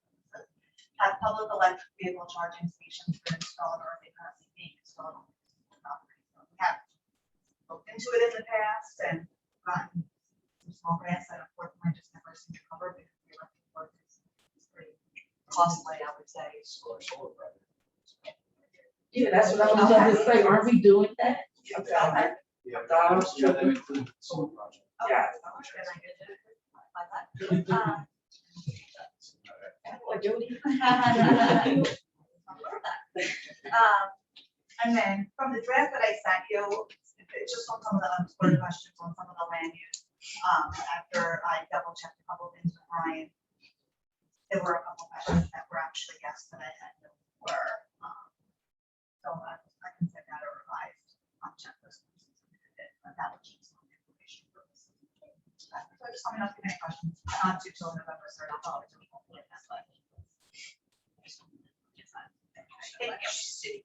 Have public electric vehicle charging stations been installed, or are they currently being installed on the property? So we have looked into it in the past and gotten some small grants that unfortunately just never seem to cover because the electric work is pretty costly, I would say. Yeah, that's what I was about to say. Aren't we doing that? Okay. Solar project. Yeah. And then from the draft that I sent you, it's just on some of the unspoken questions on some of the land use. After I double checked a couple things with Brian, there were a couple questions that were actually yes that I had no were. So I can send out a revised checklist. But that would keep some information purposes. So I just want to know if you have any questions. Not due till November 3rd. I'll probably do it hopefully at that time. Thank you.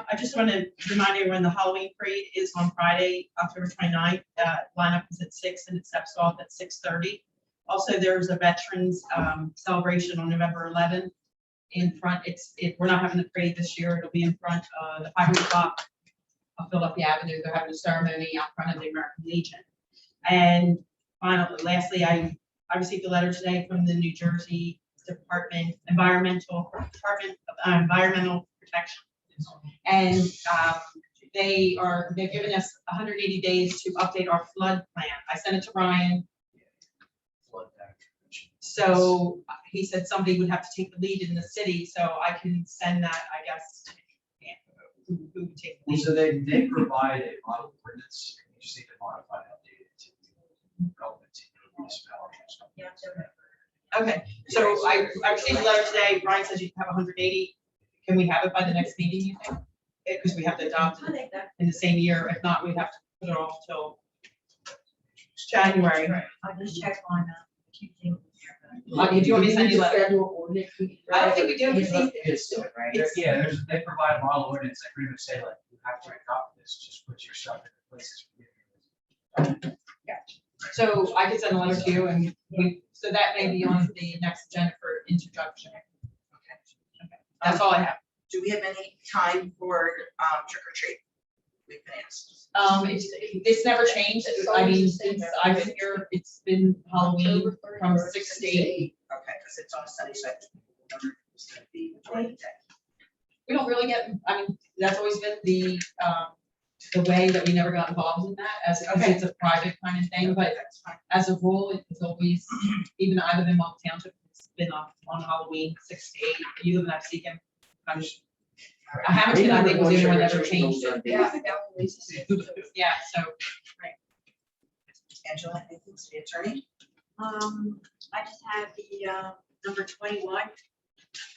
I just want to remind everyone, the Halloween parade is on Friday, October 29th. Lineup is at 6 and it steps off at 6:30. Also, there's a veterans celebration on November 11th in front. We're not having the parade this year. It'll be in front of the 500 block of Philadelphia Avenue. They're having a ceremony out front of the American Legion. And finally, lastly, I received a letter today from the New Jersey Environmental Protection. And they're giving us 180 days to update our flood plan. I sent it to Ryan. So he said somebody would have to take the lead in the city, so I can send that, I guess. Who would take the lead? So they provide a model ordinance, you just need to modify and update it to relevant to your municipality. Okay, so I received a letter today. Ryan says you can have 180. Can we have it by the next meeting, you think? Because we have to adopt it in the same year. If not, we'd have to put it off till January. I'll just check on keeping. Do you want me to send you a letter? Federal ordinance? I don't think we do. They provide a model ordinance that pretty much say like, you have to adopt this, just put your stuff in the places. So I could send a letter to you and so that may be on the next agenda for introduction. Okay. That's all I have. Do we have any time for trick or treat? We've been asked. This never changed. I mean, since I've been here, it's been Halloween from 6 to 8. Okay, because it's on a Sunday, so it's going to be majority of the day. We don't really get, I mean, that's always been the the way that we never got involved in that, as, because it's a private kind of thing, but as a rule, it's always, even I live in Monk Township, it's been on Halloween, 6 to 8, you live in Absecon. Hamilton, I think, was the only one that ever changed it. Yeah, I got Lisa's. Yeah, so, Angela, anything, city attorney? I just have the, number 21.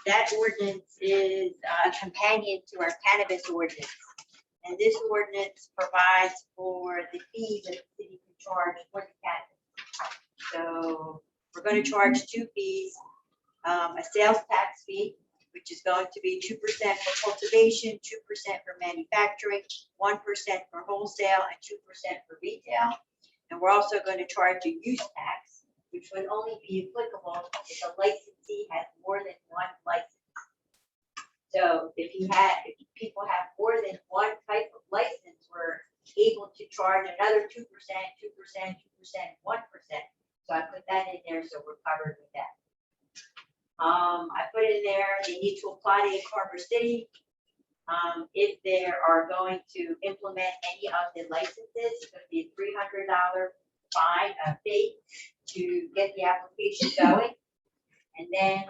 That ordinance is a companion to our cannabis ordinance. And this ordinance provides for the fee that the city can charge for the cannabis. So we're going to charge 2 fees, a sales tax fee, which is going to be 2% for cultivation, 2% for manufacturing, 1% for wholesale, and 2% for retail. And we're also going to charge a use tax, which would only be applicable if a licensee has more than 1 license. So if people have more than 1 type of license, we're able to charge another 2%, 2%, 2%, 1%. So I put that in there, so we're covered with that. I put in there, they need to apply to Carver City. If they are going to implement any of the licenses, it's going to be a $300 fine, fee to get the application going. And then,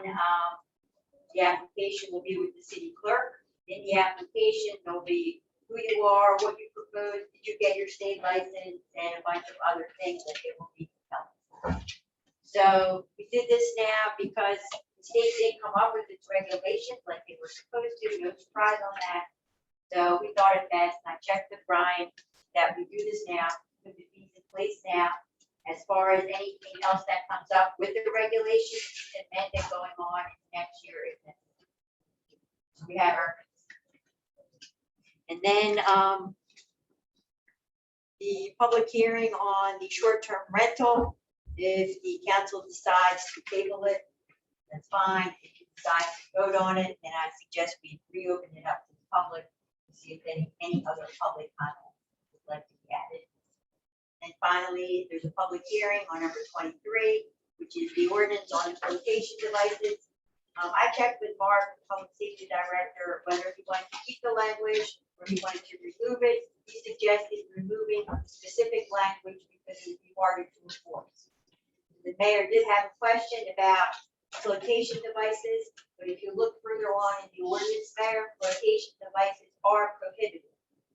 the application will be with the city clerk. In the application, there'll be who you are, what you propose, did you get your state license, and a bunch of other things that they will need to tell. So we did this now because the state didn't come up with its regulations like they were supposed to, no surprise on that. So we thought it best, and I checked with Brian that we do this now, put the fees in place now. As far as anything else that comes up with the regulations, and amendment going on next year. So we have our. And then the public hearing on the short-term rental, if the council decides to table it, that's fine. If you decide to vote on it, then I suggest we reopen it up to the public to see if any other public comment would like to be added. And finally, there's a public hearing on number 23, which is the ordinance on flotation devices. I checked with Mark, the public safety director, whether he wanted to keep the language or he wanted to remove it. He suggested removing specific language because it would be harder to enforce. The mayor did have a question about flotation devices, but if you look further on in the ordinance, mayor, flotation devices are prohibited.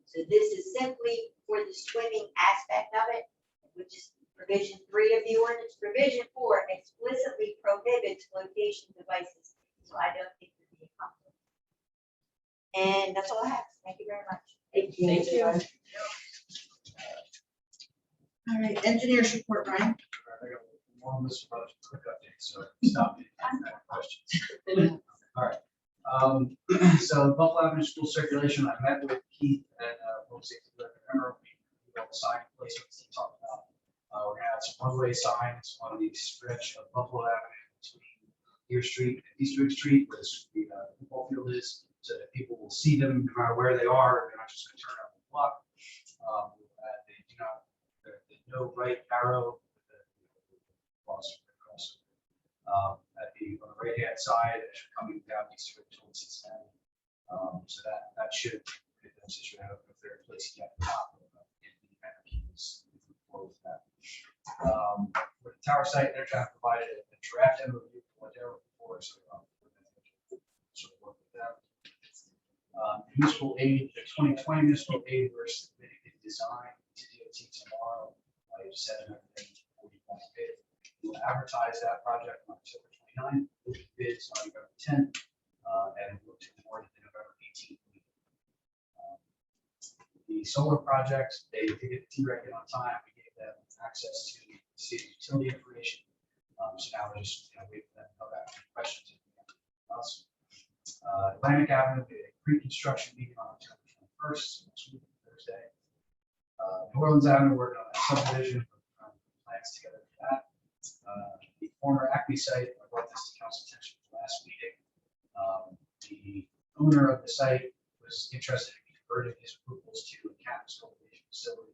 So this is simply for the swimming aspect of it, which is provision 3 of the ordinance. Provision 4 explicitly prohibits flotation devices. So I don't think there'd be a conflict. And that's all I have. Thank you very much. Thank you. All right, engineers report, Brian. I got one list of quick updates, so stop me if you have questions. All right. So Buffalo Avenue School Circulation, I met with Keith and Road Safety Director Emmer. We got the sign placements he talked about. We're gonna add some one-way signs on the stretch of Buffalo Avenue between Deer Street and Eastwood Street, where the football field is, so that people will see them no matter where they are. They're not just gonna turn around the block. They do not, the no right arrow. On the right-hand side, as you're coming down Eastwood towards Cincinnati. So that should get them situated if they're placing at the top of the keys forward with that. For the tower site, they're trying to provide a draft MOU for what they were before, so sort of work with them. Municipal aid, the 2020 municipal aid, we're submitting the design to DOT tomorrow. You just had another thing to 40 bid. We'll advertise that project on October 29th, with bids on November 10th, and we'll do more than the November 18th meeting. The solar projects, they did get the T-record on time. We gave them access to the city utility information. So now we're just waiting for them to come back with any questions. Us. Atlantic Avenue, we had a pre-construction meeting on October 21st, next week, Thursday. New Orleans Avenue, working on that subdivision, plans together for that. The former Acme site, I brought this to council attention last meeting. The owner of the site was interested in converting his approvals to a cannabis cultivation facility.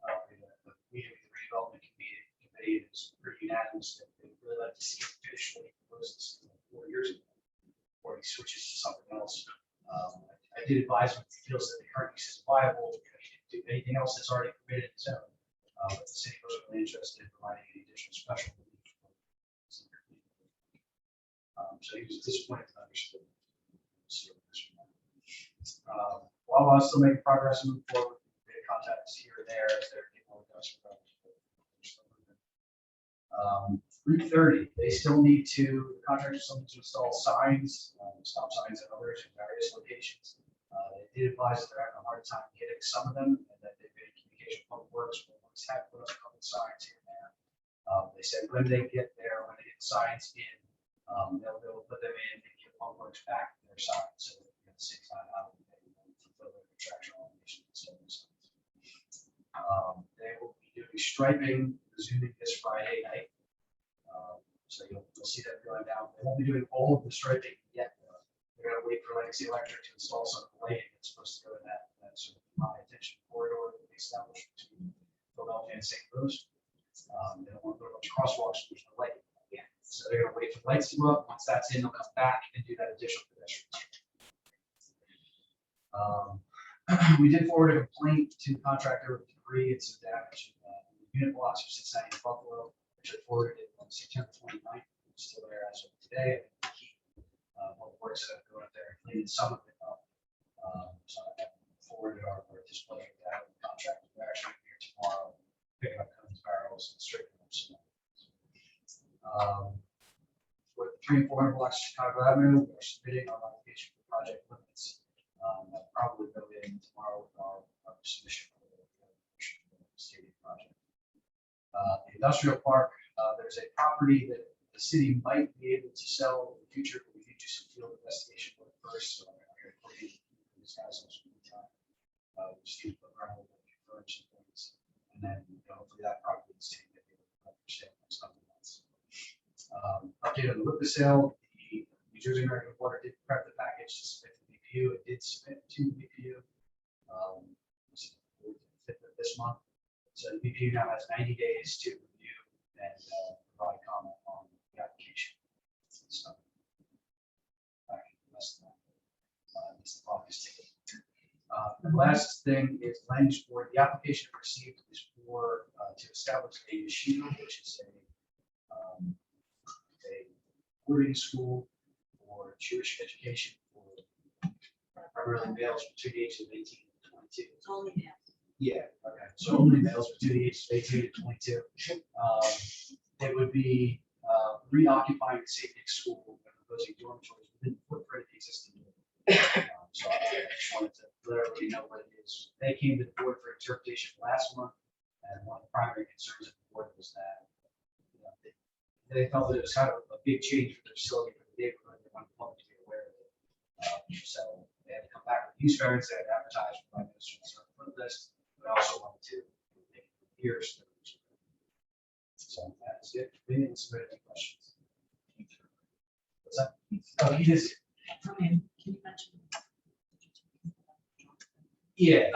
The meeting with the redevelopment committee is pretty unanimous that they really like to see it finish what he proposed 4 years ago, before he switches to something else. I did advise him if he feels that the current use is viable, he anything else that's already permitted in zone. But the city wasn't really interested in providing any additional special relief. So he was disappointed and understood. While I was still making progress and moving forward, we made contacts here and there as they're getting more desperate. 330, they still need to, the contractors still need to install signs, stop signs and others in various locations. They did advise that they're having a hard time getting some of them, and that they've been in communication with Public Works, but Works have put up a couple signs here and there. They said when they get there, when they get signs in, they'll put them in and give Public Works back their signs, so that the city's not out of the fulfill their contractual obligations. They will be doing striping, resuming this Friday night. So you'll see that going down. They won't be doing all of the striping yet. They're gonna wait for Legacy Electric to install some of the lighting that's supposed to go in that sort of high attention corridor that they established between Philadelphia and St. Louis. They don't want to put a bunch of crosswalks, there's no light. Yeah. So they're gonna wait for the lights to go up. Once that's in, they'll come back and do that additional pedestrian. We did forward a complaint to the contractor with debris and some damage in the unit blocks of Cincinnati and Buffalo, which I forwarded it on September 29th. It's still there as of today. What works that go up there and clean some of it up. So I forwarded our display of that with the contractor. We're actually here tomorrow, picking up these barrels and straightening up some. With 300 and 400 blocks of Chicago Avenue, we're submitting our application for project limits. I'll probably go in tomorrow with our submission for the stadium project. The industrial park, there's a property that the city might be able to sell in the future, but we need to do some field investigation work first. So I'm going to put these guys on some time. Just keep around and confirm some things, and then hopefully that property is taken for sale next couple of months. Update on the liquor sale. The New Jersey American Water did prep the package to submit to BPU. It did submit to BPU this month. So the BPU now has 90 days to review and provide comment on the application. So back less than that. This clock is ticking. The last thing is land use board. The application received is for to establish a yeshiva, which is a boarding school for Jewish education for primarily males between the ages of 18 and 22. It's only males. Yeah, okay, so only males between the ages of 18 and 22. It would be reoccupying the St. Nick's School and proposing dormitories within the footprint of the existing building. So I just wanted to let everybody know what it is. They came to the board for interpretation last month, and one of the primary concerns of the board was that they felt that it was kind of a big change for their facility for the neighborhood. They wanted the public to be aware of it. So they had to come back with use variance. They had to advertise for Prime Minister's front list, but also wanted to make it clear. So that is it. We didn't submit any questions. What's that? Oh, he just. Can you mention? Yeah.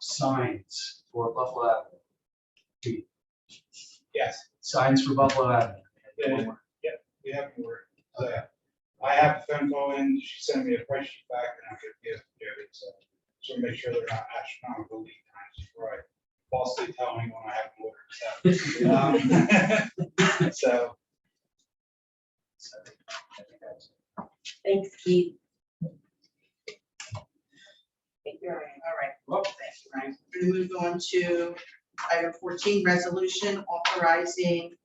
Signs for Buffalo Avenue. Yes. Signs for Buffalo Avenue. We have more. I have a phone call in, she sent me a price sheet back, and I'm gonna give Jerry, so make sure they're not astronomical lead times before I falsely tell anyone I have ordered. So. I think that's it. Thanks, Keith. All right, well, thank you, Ryan. We're gonna move on to item 14, resolution authorizing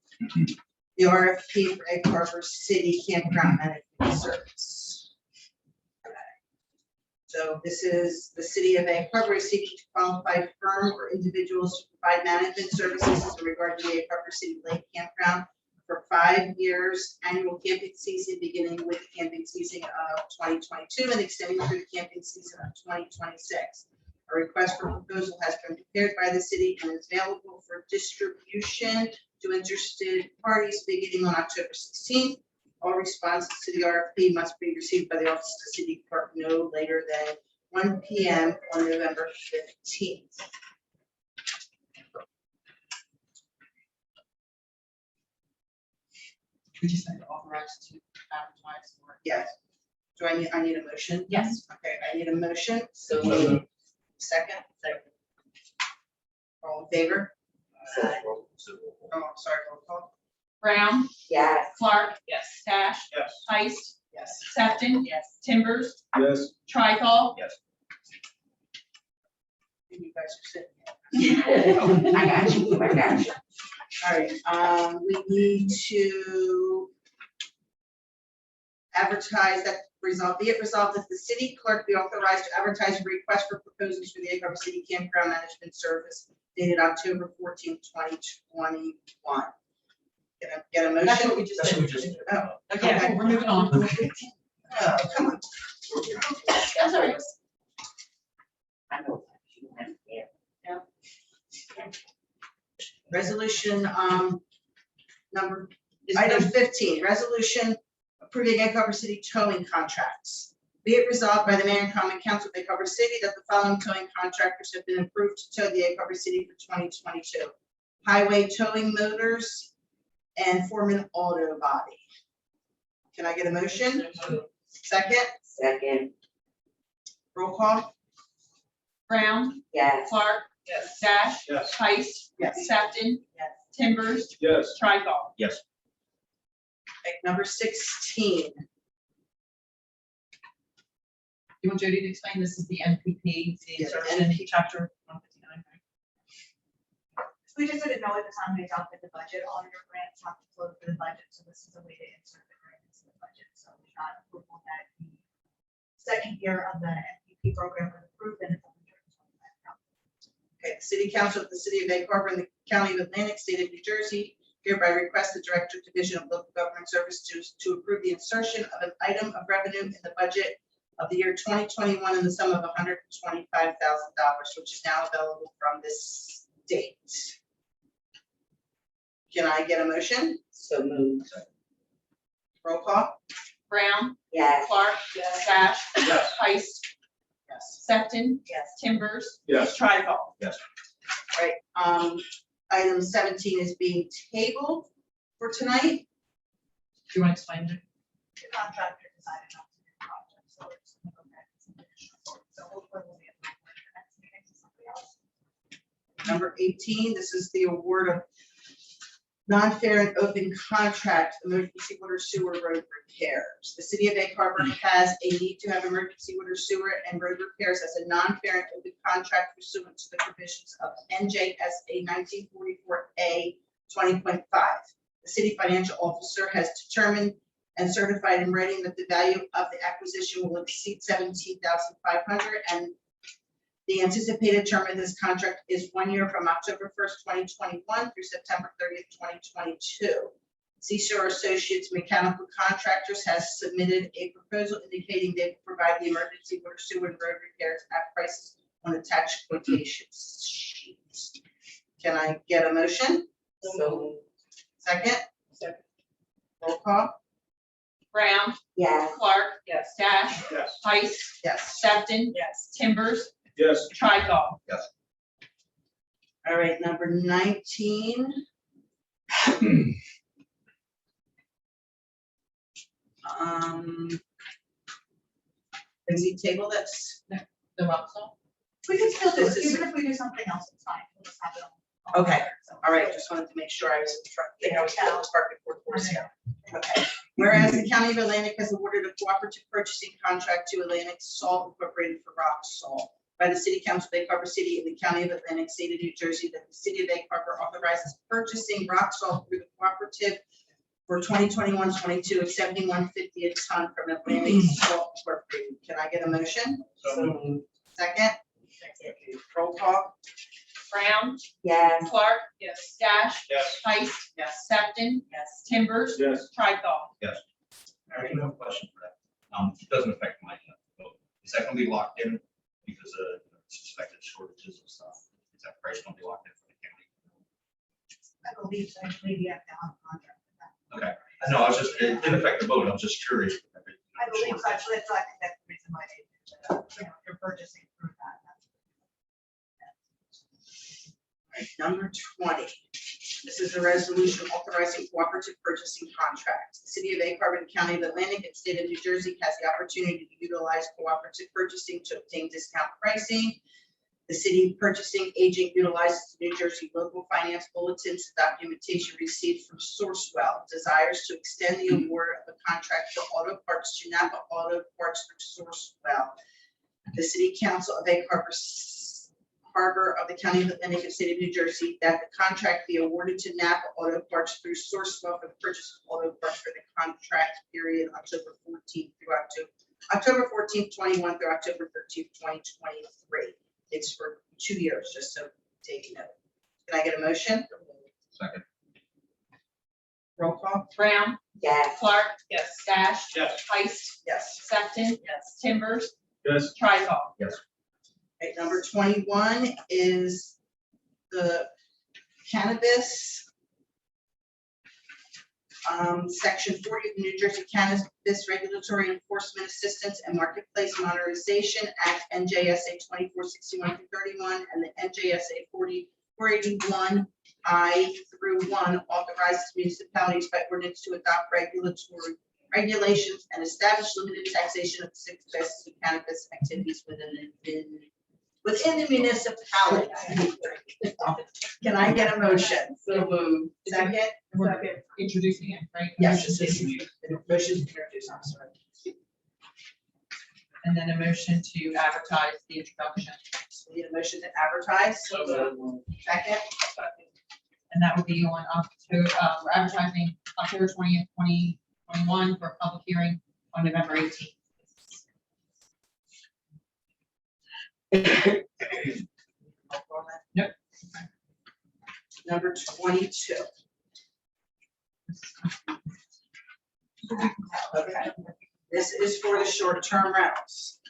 the RFP for Egg Harbor City Campground Management Service. So this is the city of Egg Harbor seeking to qualify firm or individuals to provide management services in regard to the Egg Harbor City Lake Campground for 5 years, annual camping season beginning with the camping season of 2022 and extending through the camping season of 2026. A request for proposal has been prepared by the city and is available for distribution to interested parties beginning on October 16th. All responses to the RFP must be received by the Office of the City Clerk no later than 1 p.m. on November 15th. We just had to authorize to advertise for it. Yes. Do I need a motion? Yes. Okay, I need a motion. So Second? All in favor? Oh, sorry, roll call. Brown, Yes. Clark, Yes. Cash, Yes. Heist, Yes. Sefton, Yes. Timbers, Yes. Tricol, You guys are sitting. I got you. All right, we need to advertise that be it resolved that the city clerk be authorized to advertise a request for proposals for the Egg Harbor City Campground Management Service dated October 14, 2021. Get a motion? That's what we just That's what we did. just did. Oh, Okay, we're moving on. oh, come on. That's all right. I know. You went there. Resolution, item 15, resolution approving Egg Harbor City towing contracts. Be it resolved by the mayor and common council of Egg Harbor City that the following towing contractors have been approved to tow the Egg Harbor City for 2022. Highway Towing Motors and Foreman Auto Body. Can I get a motion? Second, Second, roll call? Brown, Yes. Clark, Yes. Cash, Yes. Heist, Yes. Sefton, Yes. Timbers, Yes. Tricol. Yes. Okay, number 16. You want Jody to explain? This is the MPP, the Yeah, the insertion, chapter 159. We just didn't know at the time we adopted the budget, all your grants have to flow through the budget, so this is a way to insert the grants in the budget, so we got approval that the second year of the MPP program was approved and it's $125,000. Okay, the city council of the city of Egg Harbor and the county of Atlantic, state of New Jersey, hereby request the director division of local government service to approve the insertion of an item of revenue in the budget of the year 2021 in the sum of $125,000, which is now available from this date. Can I get a motion? so moved. Roll call? Brown, Yes. Clark, Cash, Yes. Heist, Yes. Sefton, Yes. Timbers, Yes. Tricol. Right, item 17 is being tabled for tonight. Do you want to explain it? The contractor decided not to do the project, so it's gonna go back to some additional work. So hopefully we'll be able to work the next meeting to somebody else. Number 18, this is the award of non-fair and open contract emergency water sewer road repairs. The city of Egg Harbor has a need to have emergency water sewer and road repairs as a non-fair and open contract pursuant to the provisions of NJSA 1944A 20.5. The city financial officer has determined and certified in writing that the value of the acquisition will exceed $17,500, and the anticipated term of this contract is 1 year from October 1st, 2021 through September 30th, 2022. Seashore Associates Mechanical Contractors has submitted a proposal indicating they will provide the emergency water sewer and road repairs at prices on attached quotation sheets. Can I get a motion? So Second? Second. Roll call? Brown, Yes. Clark, Yes. Cash, Yes. Heist, Yes. Sefton, Yes. Timbers, Yes. Tricol. All right, number 19. Is he table this? The rock salt? We can still do This it, is- even if we do something else, it's fine, we'll just have it on. Okay, So- all right, just wanted to make sure I was, I was parked before force here. Okay. Whereas the county of Atlantic has awarded a cooperative purchasing contract to Atlantic Salt Incorporated for rock salt by the city council of Egg Harbor City and the county of Atlantic, state of New Jersey, that the city of Egg Harbor authorizes purchasing rock salt through the cooperative for 2021-22 at $71.50 a ton from Atlantic Salt Incorporated. Can I get a motion? So moved. Second? Roll call? Brown, Yes. Clark, Cash, Yes. Heist, Yes. Sefton, Yes. Timbers, Yes. Tricol. I do have a question for that. It doesn't affect my vote. Is that gonna be locked in because of suspected shortages of stuff? Is that price gonna be locked in for the county? I believe so, maybe you have to have a contract with that. Okay. I know, it didn't affect the vote. I was just curious. I believe so, actually, that's, I think that's the reason why they, you know, if you're purchasing through that. All right, number 20. This is a resolution authorizing cooperative purchasing contracts. The city of Egg Harbor, County of Atlantic, and state of New Jersey has the opportunity to utilize cooperative purchasing to obtain discount pricing. The city purchasing agent utilizes the New Jersey local finance bulletins and documentation received from Sourcewell. Desires to extend the award of a contract for auto parts to Napa Auto Parts through Sourcewell. The city council of Egg Harbor of the County of Atlantic and state of New Jersey, that the contract be awarded to Napa Auto Parts through Sourcewell for the purchase of auto parts for the contract period October 14th through October 14th, 21 through October 13th, 2023. It's for 2 years, just so take note. Can I get a motion? Second. Roll call? Brown, Yes. Clark, Yes. Dash, Yes. Heist, Yes. Sefton, Yes. Timbers, Yes. Triton. Okay, number 21 is the cannabis. Section 40 of the New Jersey Cannabis Regulatory Enforcement Assistance and Marketplace Modernization Act, NJSA 2461-31, and the NJSA 481I through 1 authorizes municipalities by ordinance to adopt regulations and establish limited taxation of the success of cannabis activities within the municipality. Can I get a motion? So moved. Second? We're introducing it, right? Yes, it's motion to introduce, I'm sorry. And then a motion to advertise the introduction. So we need a motion to advertise. So moved. Second? And that would be on October, we're advertising October 20th, 2021 for a public hearing on November 18th. Nope. Number 22. Okay, this is for the short-term rentals.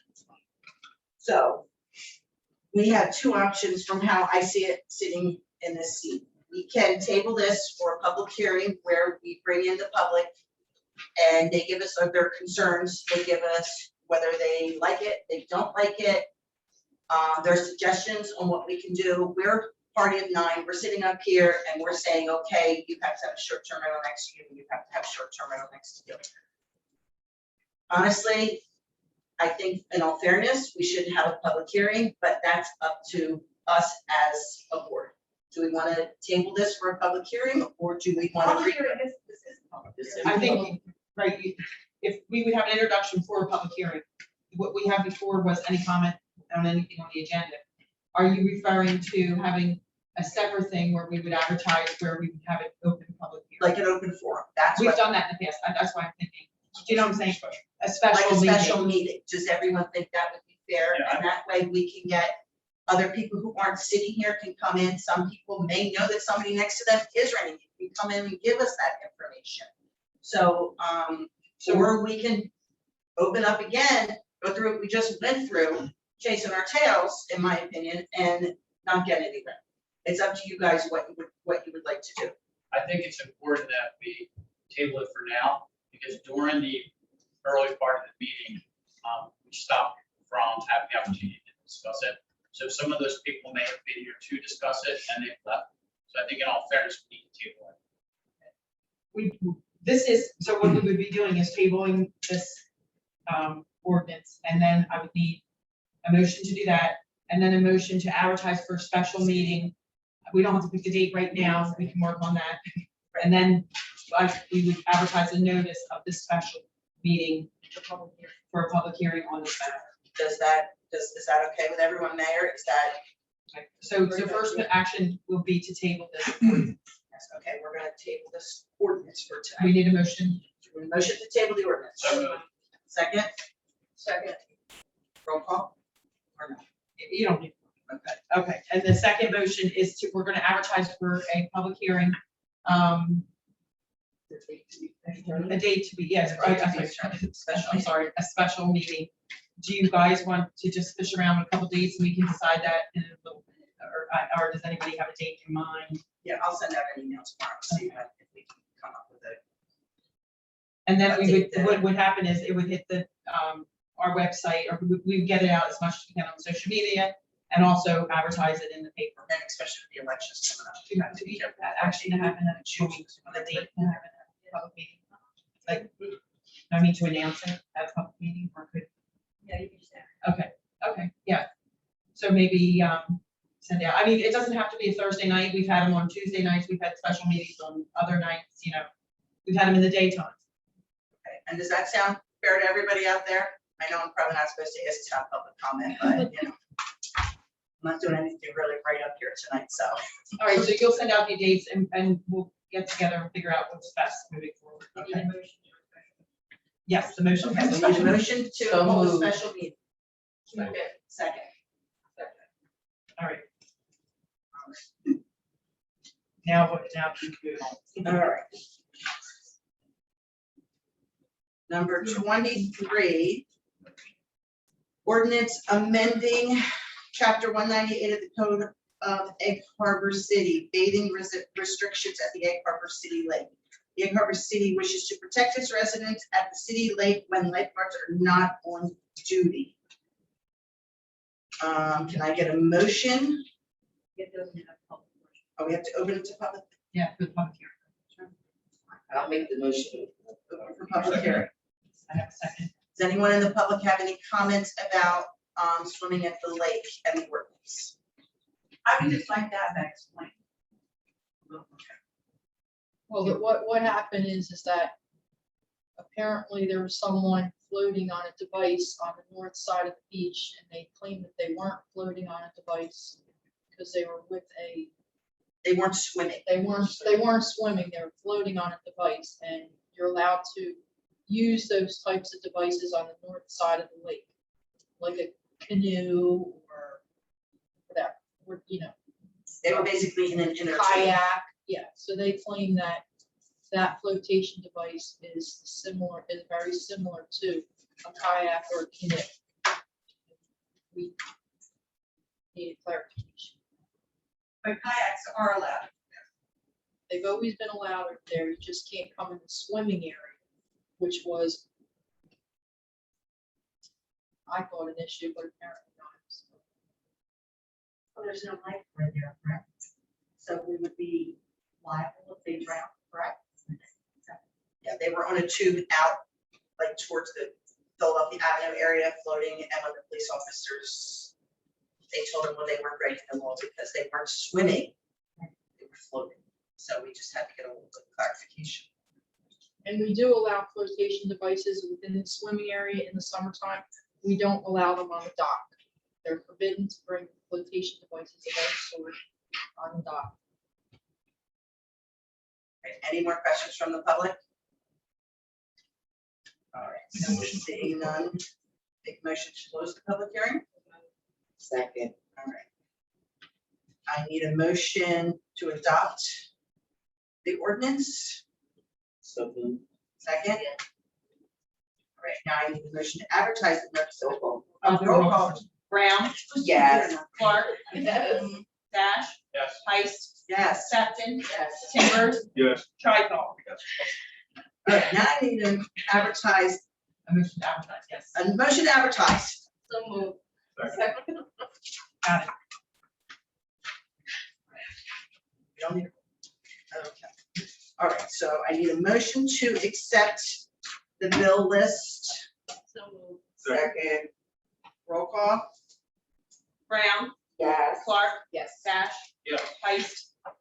So we have two options from how I see it sitting in this seat. We can table this for a public hearing where we bring in the public and they give us their concerns. They give us whether they like it, they don't like it. Their suggestions on what we can do. We're party of 9. We're sitting up here and we're saying, okay, you have to have a short-term rental next to you, and you have to have a short-term rental next to you. Honestly, I think in all fairness, we should have a public hearing, but that's up to us as a board. Do we want to table this for a public hearing, or do we want to? I think, right, if we would have an introduction for a public hearing, what we had before was any comment on anything on the agenda. Are you referring to having a separate thing where we would advertise, where we would have an open public hearing? Like an open forum, that's We've what, done that in the past. That's why I'm thinking, do you know what I'm saying? A like special a special meeting. meeting. Does everyone think that would be fair? And that way we can get other people who aren't sitting here can come in. Some people may know that somebody next to them is renting. You can come in and give us that information. So, or we can open up again, go through what we just went through, chasing our tails, in my opinion, and not get anywhere. It's up to you guys what you would like to do. I think it's important that we table it for now, because during the early part of the meeting, we stopped from having the opportunity to discuss it. So some of those people may have been here to discuss it and they've left. So I think in all fairness, we need to table it. This is, so what we would be doing is tabling this ordinance, and then I would need a motion to do that, and then a motion to advertise for a special meeting. We don't have to pick the date right now, we can work on that. And then we would advertise a notice of this special meeting for a public hearing on this matter. Is that okay with everyone, Mayor? Is that? So the first action will be to table this. Yes, okay, we're gonna table this ordinance for We tonight. need a motion. Motion to table the ordinance. So moved. Second? Second. Roll call? Or no? You don't need. Okay, and the second motion is to, we're gonna advertise for a public hearing. A date to be, yes, right, I'm sorry, a special meeting. Do you guys want to just fish around with a couple dates and we can decide that in a little, or does anybody have a date in mind? Yeah, I'll send out an email tomorrow, see if we can come up with it. And then we Update would, what would happen is it would hit the, our website, or we would get it out as much as we can on social media. And also advertise it in the paper. And especially with the elections coming up. You have to be actually to happen at a showing on the date to happen at a public meeting. Like, I mean, to announce it at a public meeting or could. Yeah, you can just have. Okay, yeah. So maybe, send out, I mean, it doesn't have to be a Thursday night. We've had them on Tuesday nights. We've had special meetings on other nights, you know. We've had them in the daytime. Okay, and does that sound fair to everybody out there? I know I'm probably not supposed to ask to have public comment, but you know. I'm not doing anything really right up here tonight, so. All right, so you'll send out the dates and we'll get together and figure out what's best moving forward. Okay. Yes, the motion. Okay, we need a motion to So hold a moved. special meeting. Second. Second. All right. Now what, now you can move on. All right. Number 23. Ordinance amending chapter 198 of the Code of Egg Harbor City, bathing restrictions at the Egg Harbor City Lake. The Egg Harbor City wishes to protect its residents at the city lake when lifeguards are not on duty. Can I get a motion? Get those in a public portion. Oh, we have to open it to public, Yeah, for the public hearing. I'll make the motion. open for public hearing. I have a second. Does anyone in the public have any comments about swimming at the lake and the ordinance? I would just like that explained. Well, but what happened is that apparently there was someone floating on a device on the north side of the beach, and they claimed that they weren't floating on a device because they were with a, They weren't swimming. they weren't swimming, they were floating on a device, and you're allowed to use those types of devices on the north side of the lake, like a canoe or whatever, or, you know, They were basically in an inner tube. kayak, yeah, so they claim that that flotation device is very similar to a kayak or a canoe. We need clarification. But kayaks are allowed. They've always been allowed there, you just can't come in the swimming area, which was, I thought, an issue, but apparently not. Well, there's no lifeguard there, correct? So we would be liable if they drown, correct? Yeah, they were on a tube out like towards the Philadelphia Avenue area floating, and when the police officers, they told them when they weren't ready to go because they weren't swimming, they were floating. So we just had to get a little bit of clarification. And we do allow flotation devices within the swimming area in the summertime. We don't allow them on the dock. They're forbidden to bring flotation devices of any sort on the dock. Right, any more questions from the public? All right, so seeing none, take motion to close the public hearing. Second. All right. I need a motion to adopt the ordinance. So moved. Second. All right, now I need a motion to advertise the notice of Roll roll call. Brown. Yes. Clark. Yes. Dash. Yes. Heist. Yes. Sefton. Yes. Timbers. Yes. Triton. All right, now I need to advertise, A motion to advertise, yes. a motion to advertise. So move. Second. Got it. You don't need okay. All right, so I need a motion to accept the bill list. So move. Second. Roll call. Brown. Yes. Clark. Yes. Dash. Yes. Heist.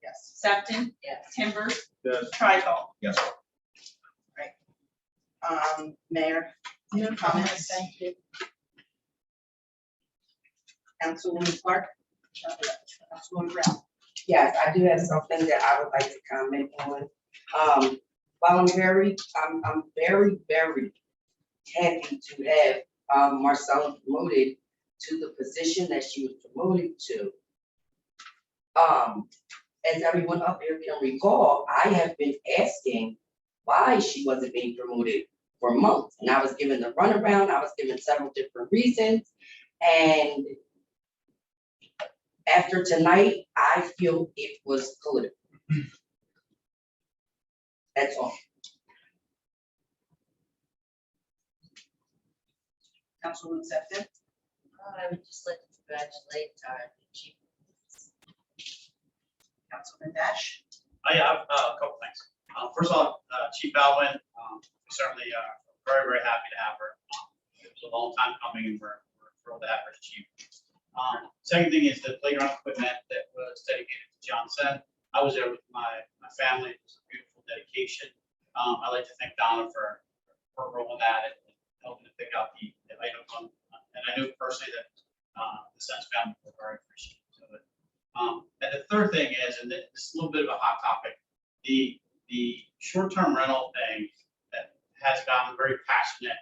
Yes. Sefton. Yes. Timbers. Yes. Triton. Yes. Mayor, No comments? Thank you. Councilwoman Clark. Councilwoman Brown. Yes, I do have something that I would like to comment on. While I'm very happy to have Marcella promoted to the position that she was promoted to. As everyone up here can recall, I have been asking why she wasn't being promoted for months. And I was given the runaround, I was given several different reasons. And after tonight, I feel it was political. That's all. Councilwoman Sefton. I would just like to congratulate our chief. Councilman Dash. I have a couple things. First of all, Chief Alwyn, certainly very, very happy to have her. It was a long time coming and we're thrilled to have her as chief. Second thing is the playground equipment that was dedicated to Johnson. I was there with my family. It was a beautiful dedication. I'd like to thank Donna for her role in that and helping to pick out the items on, and I know personally that the Sens family were very appreciative of it. And the third thing is, and this is a little bit of a hot topic, the short-term rental thing that has gotten very passionate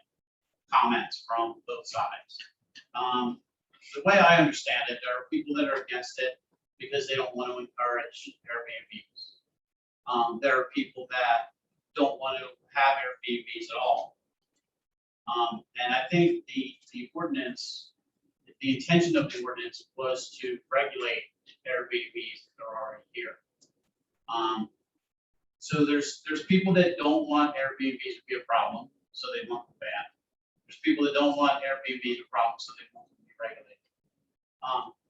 comments from both sides. The way I understand it, there are people that are against it because they don't want to encourage Airbnbs. There are people that don't want to have Airbnbs at all. And I think the ordinance, the intention of the ordinance was to regulate Airbnbs that are already here. So there's people that don't want Airbnbs to be a problem, so they want them banned. There's people that don't want Airbnb to be a problem, so they want them to be regulated.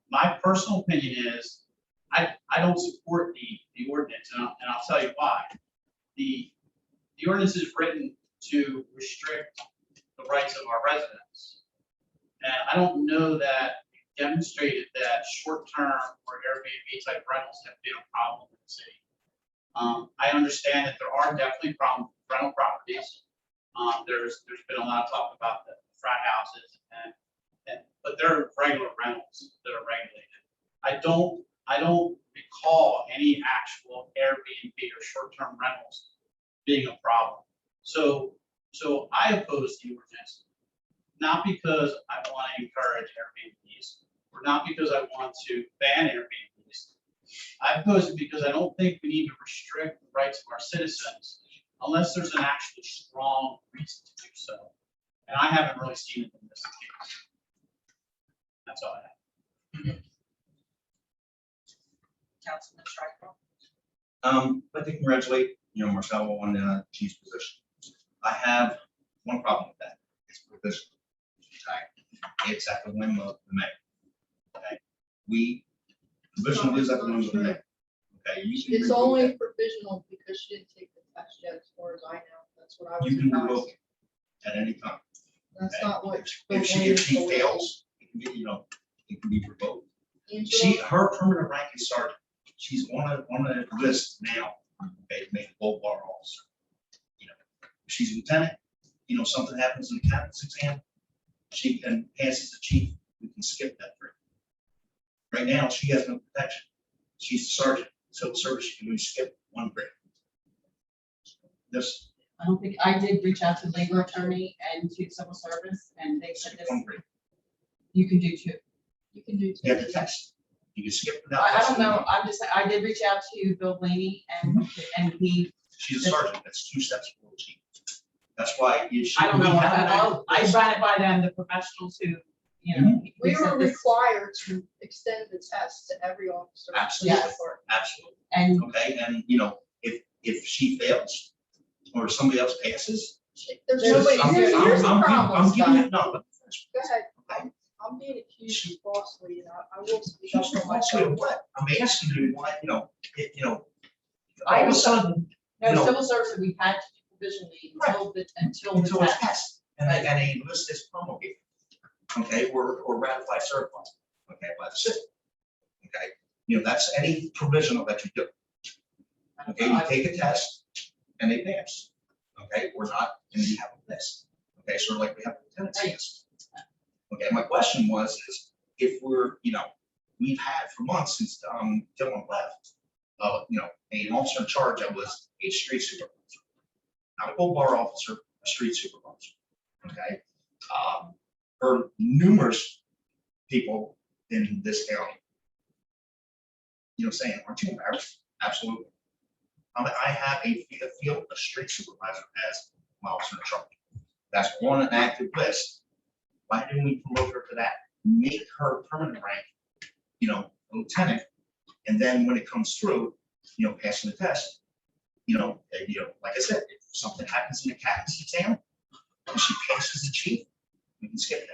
My personal opinion is I don't support the ordinance, and I'll tell you why. The ordinance is written to restrict the rights of our residents. And I don't know that it demonstrated that short-term or Airbnb type rentals have been a problem in the city. I understand that there are definitely rental properties. There's been a lot of talk about the frat houses but there are regular rentals that are regulated. I don't recall any actual Airbnb or short-term rentals being a problem. So I oppose the ordinance, not because I want to encourage Airbnbs, or not because I want to ban Airbnbs. I oppose it because I don't think we need to restrict the rights of our citizens unless there's an actually strong reason to do so. And I haven't really seen it in this case. That's all I have. Councilman Schreiber. I'd like to congratulate, Marcelo on the chief's position. I have one problem with that. It's provisional. Okay? It's at the whim of the mayor. Okay? Provisional is at the whim of the mayor. Okay? You can It's revoke only that. provisional because she didn't take the test yet, as far as I know. That's what I was You can advised. revoke it at any time. That's okay? not what. If she fails, it can be, it can be revoked. Angela, Her permanent rank is sergeant. She's on the list now, okay, to make a gold bar officer. If she's lieutenant, something happens in the captain's exam, she can passes the chief, we can skip that grade. Right now, she has no protection. She's a sergeant, civil service, she can only skip one grade. This, I don't think, I did reach out to labor attorney and to civil service, and they said this, one grade. you can do two. you can do. You have to test. You can skip without. I don't testing. know, I did reach out to Bill Blaney and he, She's a sergeant, that's 2 steps below chief. That's why you should. I don't know, we have- I ran it by them, the professionals who, they We were said this, required to extend the test to every officer. Absolutely. Yes. Absolutely. and Okay, and if she fails or somebody else passes. There's There's- nobody, I'm- here's I'm- the I'm- problem, I'm giving Scott. it, no, but Go ahead. I'm being accused falsely, and I will speak up for she's myself. what? I'm asking you why, all of a sudden, no, civil service, we had to do provisionally until the until it's test. passed, and a list is promulgated. Okay, or ratified, certified, okay, by the city. Okay, that's any provisional that you do. Okay, you take a test and they pass. Okay, or not, and you have a list. Okay, sort of like we have a lieutenant's test. Okay, my question is if we've had for months since Dylan left, an officer in charge that was a street supervisor, not a gold bar officer, a street supervisor. Okay, for numerous people in this county, saying, aren't you embarrassed? Absolutely. I have a street supervisor as my officer in charge. That's on an active list. Why didn't we promote her to that? Make her permanent rank, lieutenant, and then when it comes through, passing the test, like I said, if something happens in the captain's exam, and she passes the chief, we can skip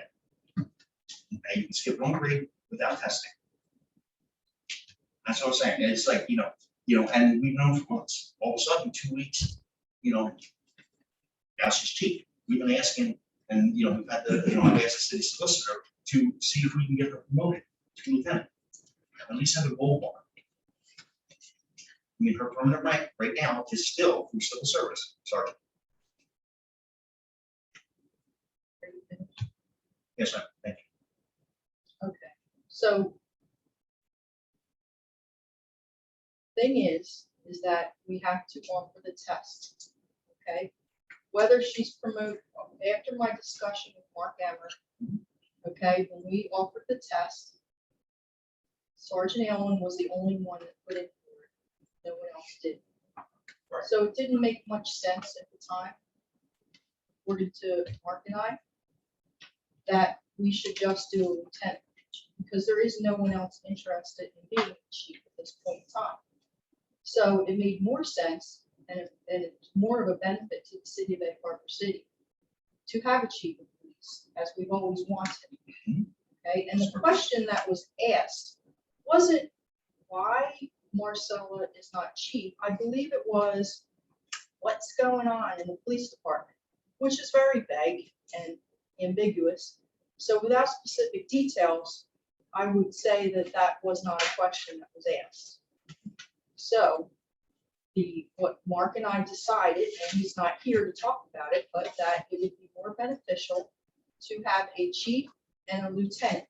that. Okay, you can skip 1 grade without testing. That's what I'm saying. And it's like, and we've known for months, all of a sudden, 2 weeks, now she's cheap. We've been asking, and, we've had I've asked the city solicitor to see if we can get her promoted to lieutenant. At least have a gold bar. I mean, her permanent rank right now is still from civil service, sergeant. Yes, ma'am. Thank you. Okay, so thing is that we have to offer the test, okay? Whether she's promoted, after my discussion with Mark Emmer, okay, when we offered the test, Sergeant Allen was the only one that put in for it. No one else did. Right. So it didn't make much sense at the time, according to Mark and I, that we should just do a lieutenant, because there is no one else interested in being a chief at this point in time. So it made more sense, and it's more of a benefit to the city of Egg Harbor City to have a chief of police, as we've always wanted. Okay, and the question that was asked wasn't why Marcella is not chief. I believe it was what's going on in the police department, which is very vague and ambiguous. So without specific details, I would say that that was not a question that was asked. So what Mark and I decided, and he's not here to talk about it, but that it would be more beneficial to have a chief and a lieutenant,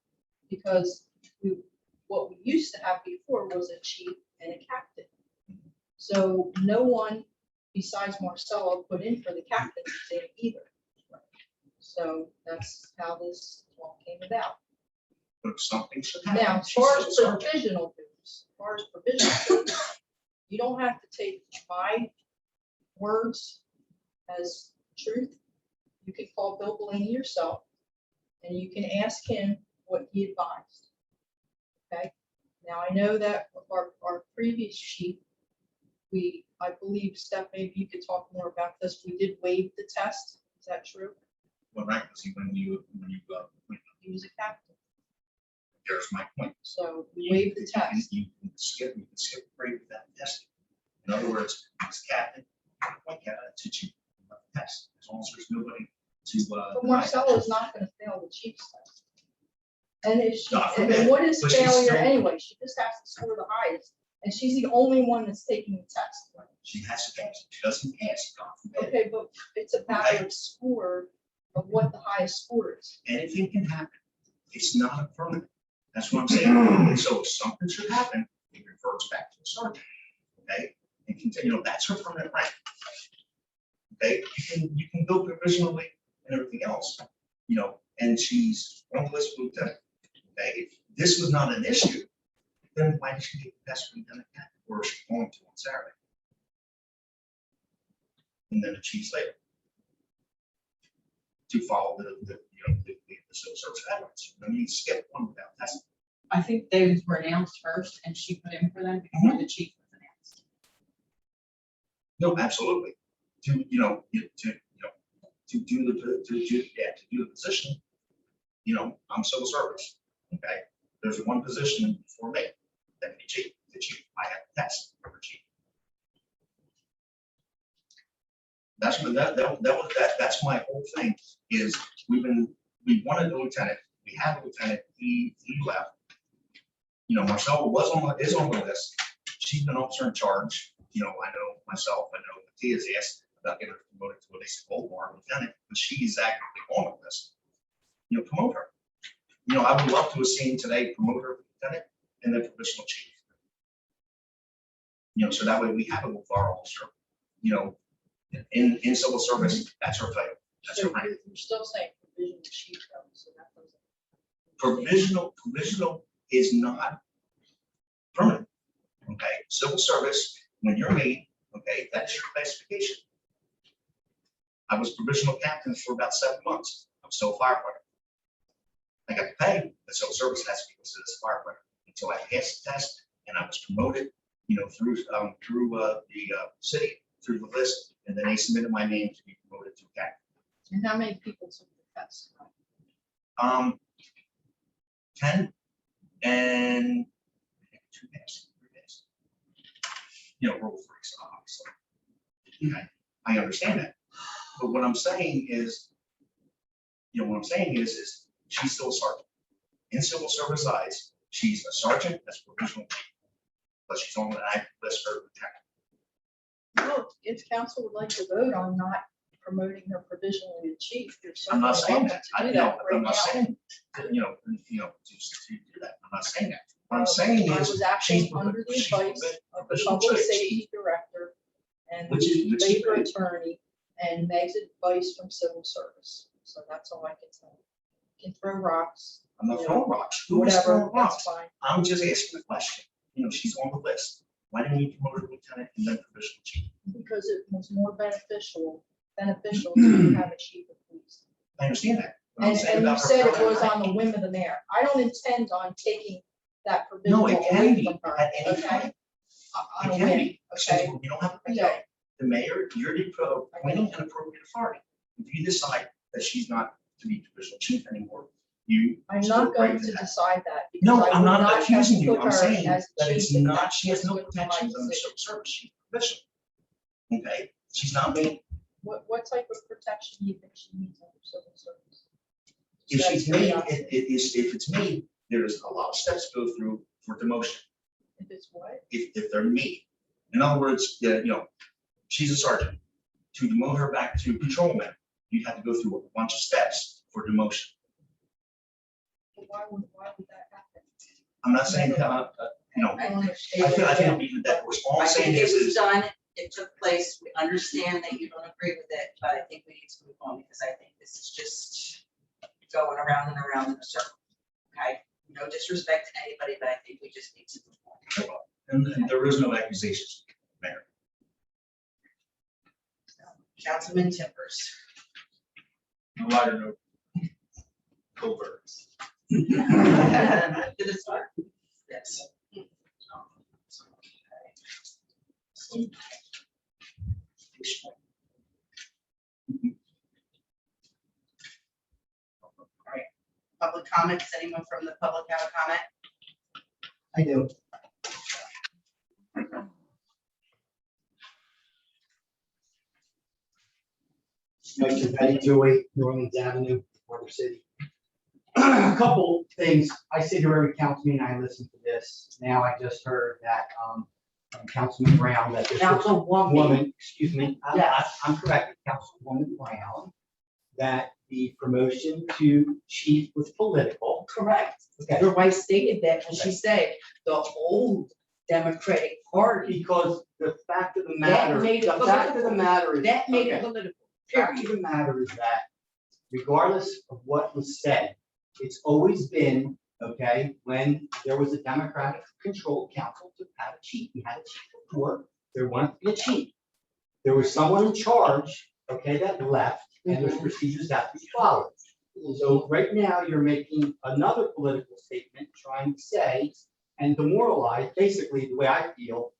because what we used to have before was a chief and a captain. So no one besides Marcella put in for the captain's exam either. So that's how this all came about. But something should happen. Now, as She's far still as sergeant. provisional goes, you don't have to take my words as truth. You can call Bill Blaney yourself, and you can ask him what he advised. Okay? Now, I know that our previous chief, I believe, Steph, maybe you could talk more about this. We did waive the test. Is that true? Well, right, because when you He was a captain. there's my point. So we waived the test. You can skip grade without testing. In other words, as captain, like to chief, test, as long as there's nobody to. But Marcella is not going to fail the chief's test. And if she, God and forbid, what is but she's failure still- anyway? She just has to score the highest, and she's the only one that's taking the test. She has to pass. She doesn't pass. God forbid. Okay, but it's a matter of score of what the highest score is. Anything can happen. It's not a permanent. That's what I'm saying. And so if something should happen, it reverts back to the sergeant. Okay, and continue. That's her permanent rank. Okay, you can go provisionally and everything else. And she's on the list of lieutenant. Okay, if this was not an issue, then why did she get the test for lieutenant captain? Or is she going to on Saturday? And then the chief's later to follow the civil service guidelines. I mean, skip one without testing. I think those were announced first and she put in for them before the chief was announced. No, absolutely. To do the position, I'm civil service. Okay, there's one position for me, deputy chief, the chief. I have to test for chief. That's my whole thing. Is we wanted a lieutenant. We had a lieutenant. He left. Marcella is on the list. She's an officer in charge. I know myself. I know Matia's asked about getting her promoted to at least a gold bar lieutenant, but she's actively on the list. Promote her. I would love to have seen today promote her to lieutenant and then provisional chief. So that way we have a gold bar officer. In civil service, that's her title. That's her So rank. you're still saying provisional chief though, so that doesn't. Provisional is not permanent. Okay, civil service, when you're made, okay, that's your classification. I was provisional captain for about 7 months. I'm still a firefighter. I got the pay, but civil service has to be considered as a firefighter until I passed the test and I was promoted, through the city, through the list, and then they submitted my name to be promoted to captain. And how many people took the test? 10 and 2 days, 3 days. You know, rule freaks, obviously. Okay, I understand that. But what I'm saying is, is she's still a sergeant. In civil service eyes, she's a sergeant, that's provisional. But she's on the active list for lieutenant. Well, if council would like to vote on not promoting her provisionally to chief, you're I'm not certainly saying welcome that. to I do know, that but I'm right not now. saying, to do that. I'm not saying that. What I'm saying I is, was acting she's under the she's advice of the provisional public chief. safety director and Which is- the which is labor great. attorney and Meg's advice from civil service. So that's all I can tell you. You can throw rocks, I'm not you throwing know, rocks. Who is whatever, throwing rocks? that's fine. I'm just asking a question. You know, she's on the list. Why didn't you promote her to lieutenant and then provisional chief? Because it was more beneficial to have a chief of police. I understand that. What I'm And saying you about her said it permanent was rank- on the whim of the mayor. I don't intend on taking that No, provisional it can away be from her, at any okay? time. On It a can whim, be. Since okay? we don't have, No. okay, the mayor, you're the appointing and appropriate authority. If you decide that she's not to be divisional chief anymore, you. I'm still not going right to have- decide that. because No, I I'm would not have accusing you. put I'm her saying as that it's chief if not, that she has was no going to be my protections under decision. civil service. She's provisional. Okay, she's not me. What type of protection do you think she needs under civil service? If Just she's out of me, curiosity. if it's me, there's a lot of steps to go through for demotion. If it's what? If they're me. In other words, she's a sergeant. To demote her back to patrolman, you have to go through a bunch of steps for demotion. Why would that happen? I'm not saying, I don't I understand. feel beating a dead horse. All I'm I saying think it was is, done, it took place, we understand that you don't agree with it, but I think we need to move on because I think this is just going around and around in a circle. Okay, no disrespect to anybody, but I think we just need to move on. and there is no accusations, Mayor. Councilman Timbers. No lighter, no covert. Did it start? Yes. All right, public comments, anyone from the public have a comment? I do. Mike Petty, 208 New Orleans Avenue, Harbor City. A couple things. I sit here every council meeting, I listen to this. Now I just heard that from Councilman Brown that this woman, excuse me, I'm correct, Councilwoman Brown, that the promotion to chief was political. Correct. Okay. Your wife stated that when she said the old Democratic Party, Because the fact of the That matter, made it the fact of the political. matter is. that made it okay. political. The fact of the matter is that regardless of what was said, it's always been, okay, when there was a Democratic controlled council to have a chief, we had a chief before, there wasn't a chief. There was someone in charge, okay, that left, and there's procedures that have to be followed. So right now, you're making another political statement, trying to say and demoralize, basically, the way I feel,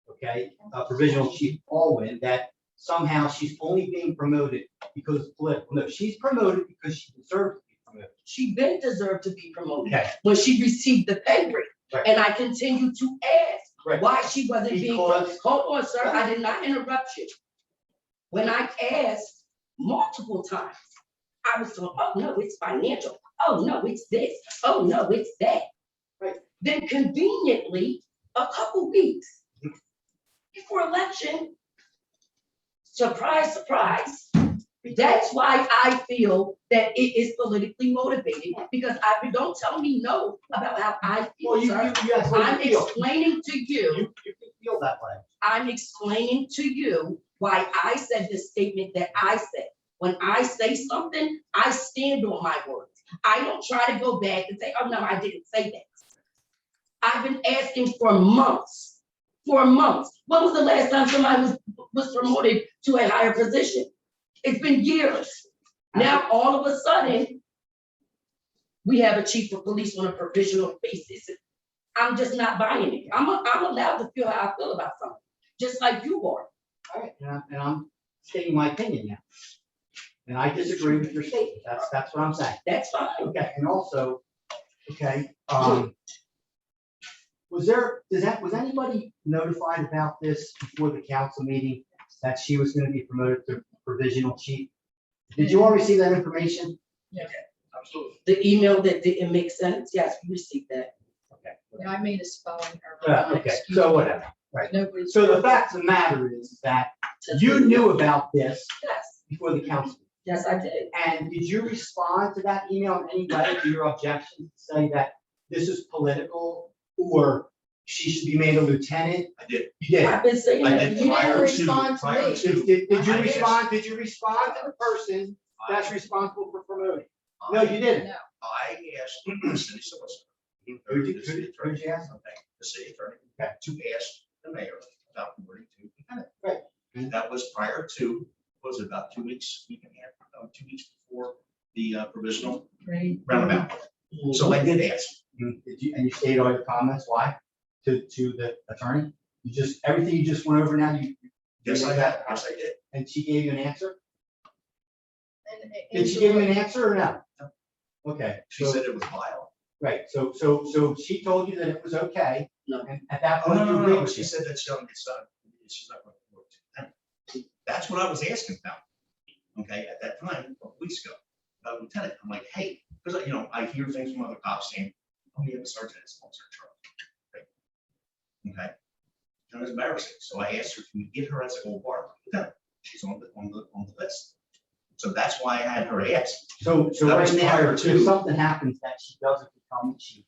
okay, Provisional Chief Alwyn, that somehow she's only being promoted because it's political. No, she's promoted because she deserves to be promoted. She been deserved to be promoted Okay, when she received the pay grade. Right. And I continue to ask right. why she wasn't being, Because- hold on, sir, I did not interrupt you. When I asked multiple times, I was told, oh, no, it's financial. Oh, no, it's this. Oh, no, it's that. Right. Then conveniently, a couple weeks before election, surprise, surprise. That's why I feel that it is politically motivated, because don't tell me no about how I Well, feel, sir. yes, what I'm you feel. explaining to you, You can feel that way. I'm explaining to you why I said the statement that I said. When I say something, I stand on my words. I don't try to go back and say, oh, no, I didn't say that. I've been asking for months, When was the last time somebody was promoted to a higher position? It's been years. Now, all of a sudden, we have a chief of police on a provisional basis. I'm just not buying it. I'm allowed to feel how I feel about something, just like you are. All right, and I'm stating my opinion now. And I disagree with your statement. That's what I'm saying. That's fine. Okay, and also, Okay, was anybody notified about this before the council meeting, that she was gonna be promoted to provisional chief? Did you all receive that information? Absolutely. The email that didn't make sense, yes, we received that. Okay. And I made a spelling error. Yeah, okay, Excuse so me. whatever, right. Nobody's. So the fact of the matter is that you knew about this Yes, before the council. yes, I did. And did you respond to that email in any way to your objections, to say that this is political, or she should be made a lieutenant? I did. You did. I've been saying I that. did You didn't prior respond to prior me. to. Did you I asked- respond, did you respond to the person that's responsible for promoting? No, you didn't. No. I asked the city solicitor. Who'd you- the city who'd attorney, you ask? okay, the city attorney, Okay. to ask the mayor about promoting to lieutenant. Right. And that was prior to, was it about 2 weeks, week and a half, 2 weeks before the provisional Right. roundabout. So I did ask. Did you, and you stated all your comments, why? To the attorney? You just, everything you just went over now, you. Yes, I have. Yes, I did. And she gave you an answer? And- Did she give you an answer or no? Okay. She so- said it was vile. Right, so she told you that it was okay. No. And at that Oh, point, no, you no, agreed no, with she it. said that she's not going to work. That's what I was asking about. Okay, at that time, a couple weeks ago, about lieutenant, I'm like, hey, because, I hear things from other cops saying, oh, we have a sergeant, it's officer Charlie. Okay, and it's embarrassing, so I asked her, can we get her as a gold bar lieutenant? She's on the list. So that's why I had her ask. So That right was now, prior if to- something happens that she doesn't become chief,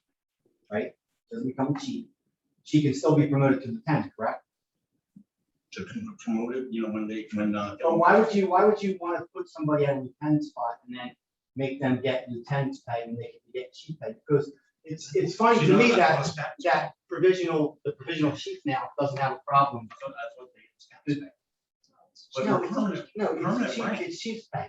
right? Doesn't become chief, she can still be promoted to lieutenant, correct? To promote it, when. But why would you want to put somebody at a lieutenant spot and then make them get lieutenant's pay and they can get chief pay? Because it's funny to me that the provisional chief now doesn't have a problem. That's what they expect. But No, her permanent, permanent rank. it's chief's pay.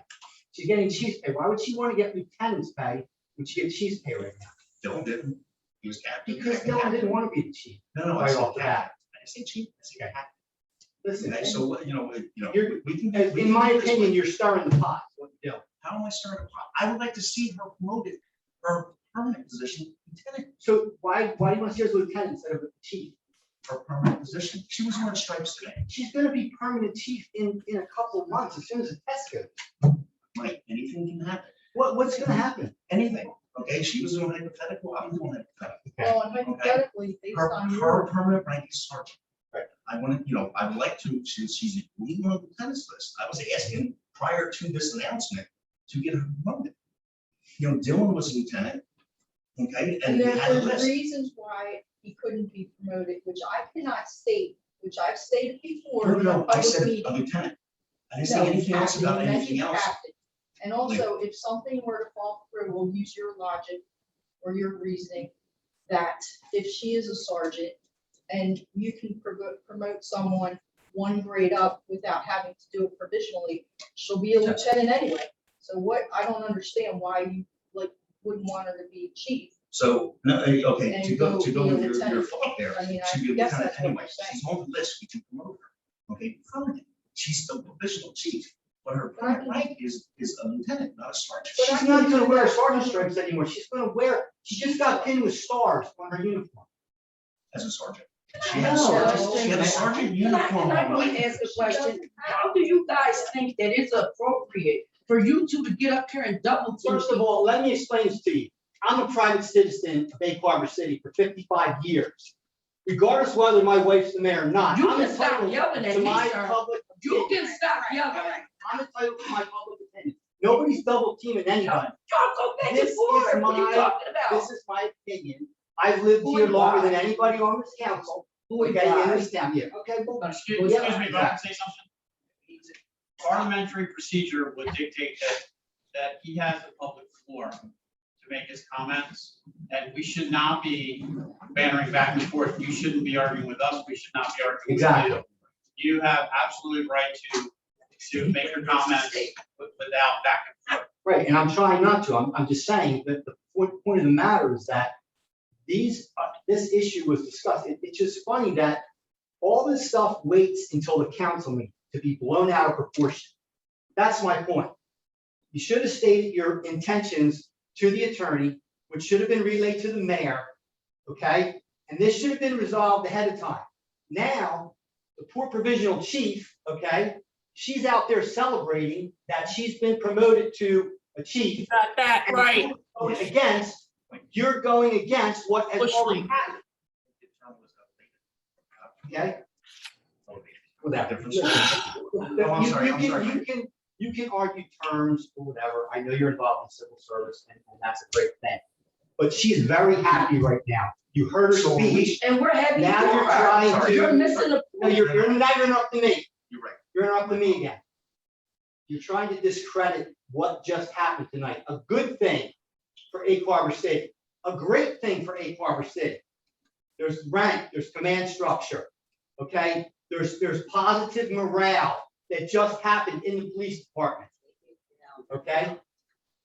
She's getting chief's pay. Why would she want to get lieutenant's pay when she gets chief's pay right now? Dylan didn't, he was captain. Because Dylan didn't want to be the chief. No, I right said off the bat. captain. I said chief, I said captain. Listen, Okay, so, You're- we can. in my opinion, you're stirring the pot. What you do. How am I starting? I would like to see her promoted, her permanent position, lieutenant, So why do you want to see her as lieutenant instead of a chief? her permanent position. She was wearing stripes today. She's gonna be permanent chief in a couple of months, as soon as the test goes. Mike, anything can happen, What's gonna happen? anything. Okay, she was doing hypothetical, I'm doing hypothetical. Well, and hypothetically, based on Her your, permanent rank is sergeant. Right. I want to, I would like to, since she's leading on the lieutenant's list, I was asking prior to this announcement to get her promoted. Dylan was a lieutenant, okay, and and we had a there's list. reasons why he couldn't be promoted, which I cannot state, which I've stated before. in a No, I public said meeting. a lieutenant. I didn't No, say anything else captain, about you anything mentioned else. captain. And also, if something were to fall through, we'll use your logic or your reasoning, that if she is a sergeant and you can promote someone one grade up without having to do it provisionally, she'll be a lieutenant anyway. So what, I don't understand why you wouldn't want her to be chief. So, no, okay, And to go be a with your lieutenant. thought there, I mean, she'd be a guess lieutenant that's what anyway. you're saying. She's on the list, we can promote her. Okay, permanent. She's still provisional chief, but her permanent rank is a lieutenant, not a sergeant. But She's not gonna wear sergeant stripes anymore. She just got pinned with stars on her uniform. As a sergeant. She had a sergeant Can I uniform on. really ask a question? How do you guys think that it's appropriate for you two to get up here and double? First of all, let me explain this to you. I'm a private citizen of Bay Harbor City for 55 years. Regardless whether my wife's the mayor or not, You I'm can stop entitled yelling at to me, my sir. public You opinion. can stop yelling. I'm entitled to my public opinion. Nobody's double teaming anybody. Y'all go back and This is forth. What are you my- talking about? This is my opinion. I've lived here longer than anybody on this council. Who Okay, in advised? this town, yeah, okay, well, Excuse Well, me, yeah, if I can say something. Parliamentary procedure would dictate that he has the public floor to make his comments, and we should not be bantering back and forth. You shouldn't be arguing with us, we should not be arguing with Exactly. you. You have absolute right to make your comments without back and forth. right, and I'm trying not to, I'm just saying that the point of the matter is that this issue was discussed. It's just funny that all this stuff waits until the council meeting to be blown out of proportion. That's my point. You should have stated your intentions to the attorney which should have been relayed to the mayor, okay? And this should have been resolved ahead of time. Now, the poor provisional chief, okay, she's out there celebrating that she's been promoted to a chief. Got that and right. you're going against what has already Bushling. happened, okay? Without difference. You I'm sorry, I'm sorry. you can argue terms or whatever. I know you're involved in civil service and that's a great thing. But she's very happy right now. You heard her So speech. And we're happy. Now for you're her. trying to- You're missing the No, you're interrupting me. You're right. You're interrupting me again. You're trying to discredit what just happened tonight. A good thing for Egg Harbor City. A great thing for Egg Harbor City. There's rank, there's command structure, okay? There's positive morale that just happened in the police department, okay?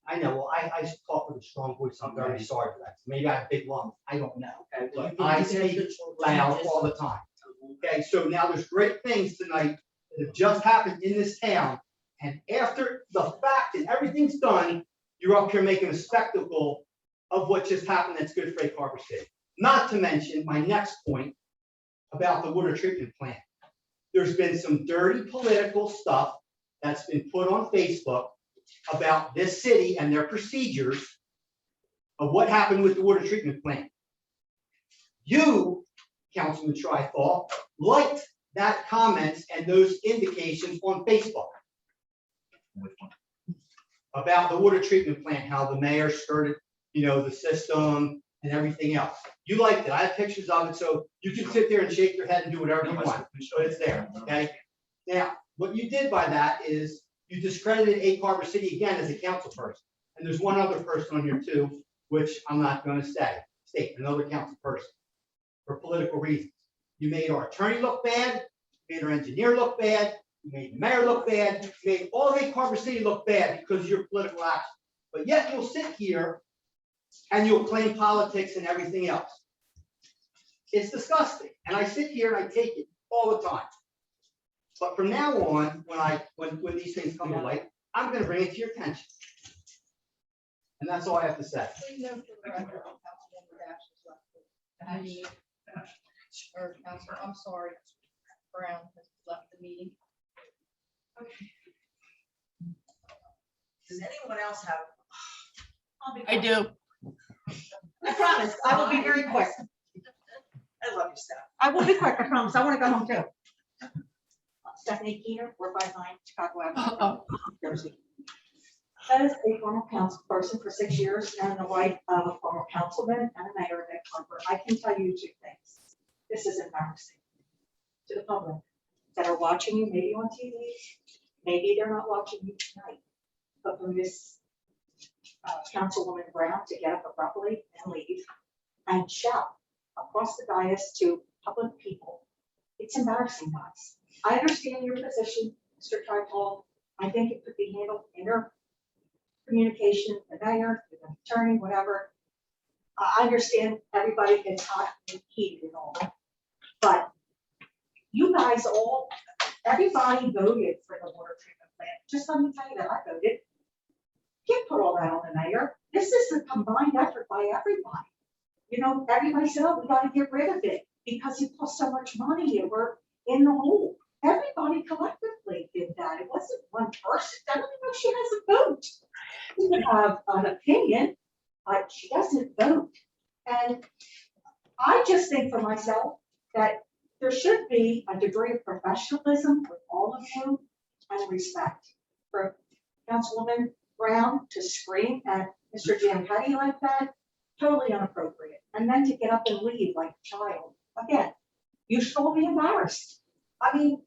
I know, well, I talk with a strong voice, I'm very sorry for that. Maybe I have big lungs, I don't know, okay? But I speak loud all the time, okay? So now there's great things tonight that have just happened in this town. And after the fact and everything's done, you're up here making a spectacle of what just happened that's good for Egg Harbor City. Not to mention my next point about the water treatment plant. There's been some dirty political stuff that's been put on Facebook about this city and their procedures of what happened with the water treatment plant. You, Councilman Trithall, liked that comments and those indications on Facebook about the water treatment plant, how the mayor skirted, the system and everything else. You liked it. I have pictures of it, so you can sit there and shake your head and do whatever you want, but it's there, okay? Now, what you did by that is you discredited Egg Harbor City again as a council person. And there's one other person on here too, which I'm not going to state, another council person, for political reasons. You made our attorney look bad, you made our engineer look bad, you made the mayor look bad, you made all of Egg Harbor City look bad because of your political action. But yet you'll sit here and you'll claim politics and everything else. It's disgusting. And I sit here and I take it all the time. But from now on, when these things come to light, I'm going to bring it to your attention. And that's all I have to say. Or Councilor, I'm sorry, Brown has left the meeting. Does anyone else have? I do. I promise, I will be very quick. I love your stuff. I will be quick, I promise. I want to go home too. Stephanie Keener, 459 Chicago Avenue, New Jersey. As a former council person for 6 years and the wife of a former councilman and a mayor of Egg Harbor, I can tell you two things. This is embarrassing to the public that are watching you, maybe on TV, maybe they're not watching you tonight. But for Miss Councilwoman Brown to get up abruptly and leave and shout across the dais to public people, it's embarrassing, guys. I understand your position, Mr. Tripol. I think it could be handled communication, the mayor, the attorney, whatever. I understand everybody gets hot and heated and all, but you guys everybody voted for the water treatment plant. Just let me tell you that I voted. Can't put all that on the mayor. This is a combined effort by everybody. Everybody said, oh, we got to get rid of it because it costs so much money and we're in the hole. Everybody collectively did that. It wasn't one person. I don't know if she has a vote. She would have an opinion, but she doesn't vote. And I just think for myself that there should be a degree of professionalism with all of you and respect. For Councilwoman Brown to scream at Mr. Giancarlo like that, totally inappropriate. And then to get up and leave like a child. Again, you should all be embarrassed. I mean,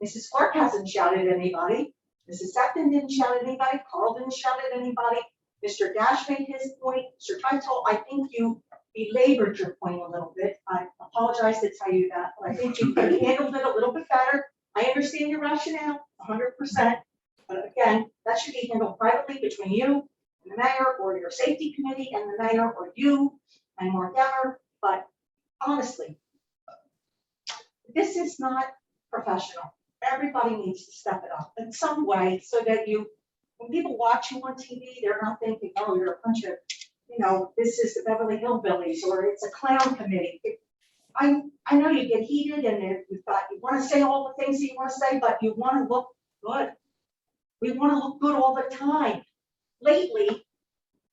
Mrs. Clark hasn't shouted at anybody. Mrs. Sefton didn't shout at anybody. Carl didn't shout at anybody. Mr. Dash made his point. Mr. Title, I think you belabored your point a little bit. I apologize to tell you that, but I think you could have handled it a little bit better. I understand your rationale 100%. But again, that should be handled privately between you and the mayor or your safety committee and the mayor or you and Mark Emmer. But honestly, this is not professional. Everybody needs to step it up in some way so that when people watch you on TV, they're not thinking, oh, you're a bunch of, this is the Beverly Hillbillies, or it's a clown committee. I know you get heated and you want to say all the things that you want to say, but you want to look good. We want to look good all the time. Lately,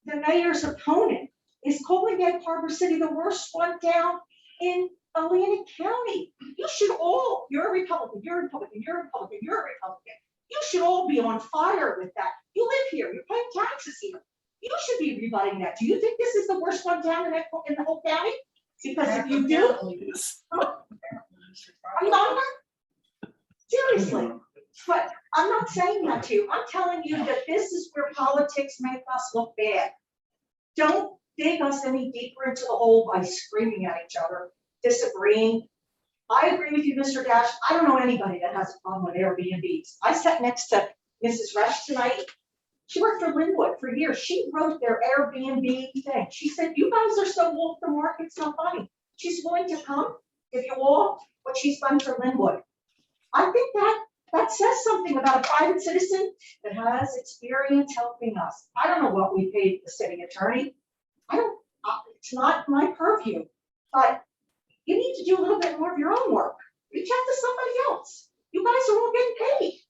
the mayor's opponent is calling Egg Harbor City the worst one down in Atlantic County. You should all, you're a Republican, you're a Republican, you're a Republican, you're a Republican. You should all be on fire with that. You live here, you're paying taxes here. You should be rebutting that. Do you think this is the worst one down in the whole county? Because if you do, I'm not, seriously. But I'm not saying that to you. I'm telling you that this is where politics make us look bad. Don't dig us any deeper into the hole by screaming at each other, disagreeing. I agree with you, Mr. Dash. I don't know anybody that has a problem with Airbnbs. I sat next to Mrs. Resch tonight. She worked for Linwood for years. She wrote their Airbnb thing. She said, you guys are so off the mark, it's not funny. She's willing to come if you all what she's done for Linwood. I think that says something about a private citizen that has experience helping us. I don't know what we paid the city attorney. It's not my purview, but you need to do a little bit more of your own work. Reach out to somebody else. You guys are all getting paid.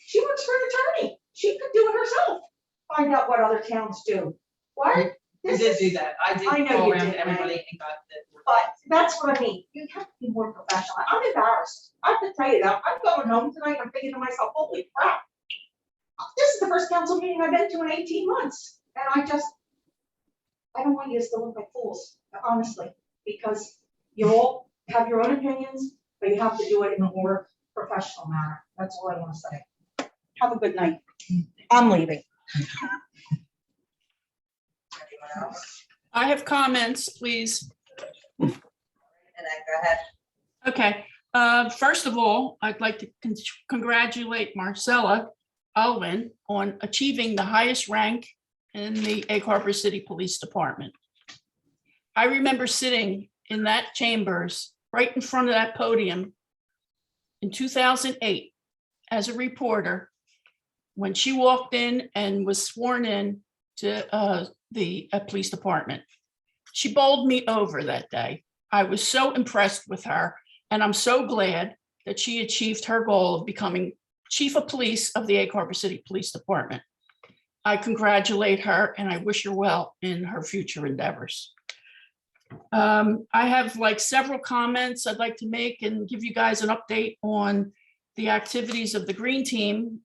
She works for an attorney. She could do it herself. Find out what other towns do. Why? I did do that. I I did know call you around did, to everybody Maggie. and got the. But that's what I mean. You have to be more professional. I'm embarrassed. I have to tell you that. I'm going home tonight. I'm thinking to myself, holy crap. This is the first council meeting I've been to in 18 months. And I don't want you to still look like fools, honestly, because you all have your own opinions, but you have to do it in a more professional manner. That's all I want to say. Have a good night. I'm leaving. Anyone else? I have comments, please. And then go ahead. Okay, first of all, I'd like to congratulate Marcella Alvin on achieving the highest rank in the Egg Harbor City Police Department. I remember sitting in that chambers right in front of that podium in 2008 as a reporter when she walked in and was sworn in to the police department. She bowled me over that day. I was so impressed with her, and I'm so glad that she achieved her goal of becoming chief of police of the Egg Harbor City Police Department. I congratulate her and I wish her well in her future endeavors. I have like several comments I'd like to make and give you guys an update on the activities of the Green Team.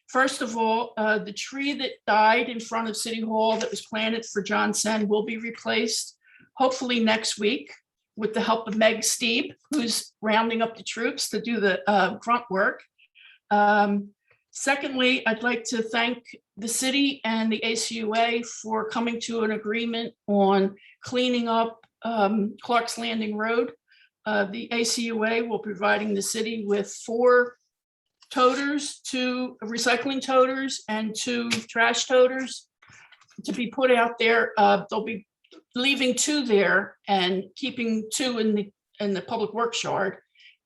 First of all, the tree that died in front of City Hall that was planted for John Sen will be replaced, hopefully next week, with the help of Meg Steeb, who's rounding up the troops to do the grunt work. Secondly, I'd like to thank the city and the ACUA for coming to an agreement on cleaning up Clark's Landing Road. The ACUA will be providing the city with 4 toters, 2 recycling toters and 2 trash toters to be put out there. They'll be leaving 2 there and keeping 2 in the public works yard.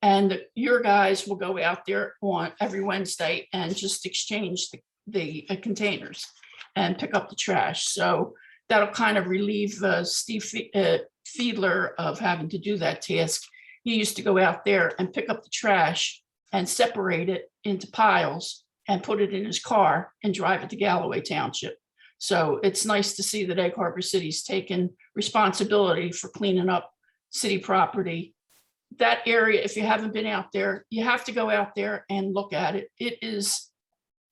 And your guys will go out there on every Wednesday and just exchange the containers and pick up the trash. So that'll kind of relieve Steve Fiedler of having to do that task. He used to go out there and pick up the trash and separate it into piles and put it in his car and drive it to Galloway Township. So it's nice to see that Egg Harbor City's taken responsibility for cleaning up city property. That area, if you haven't been out there, you have to go out there and look at it. It's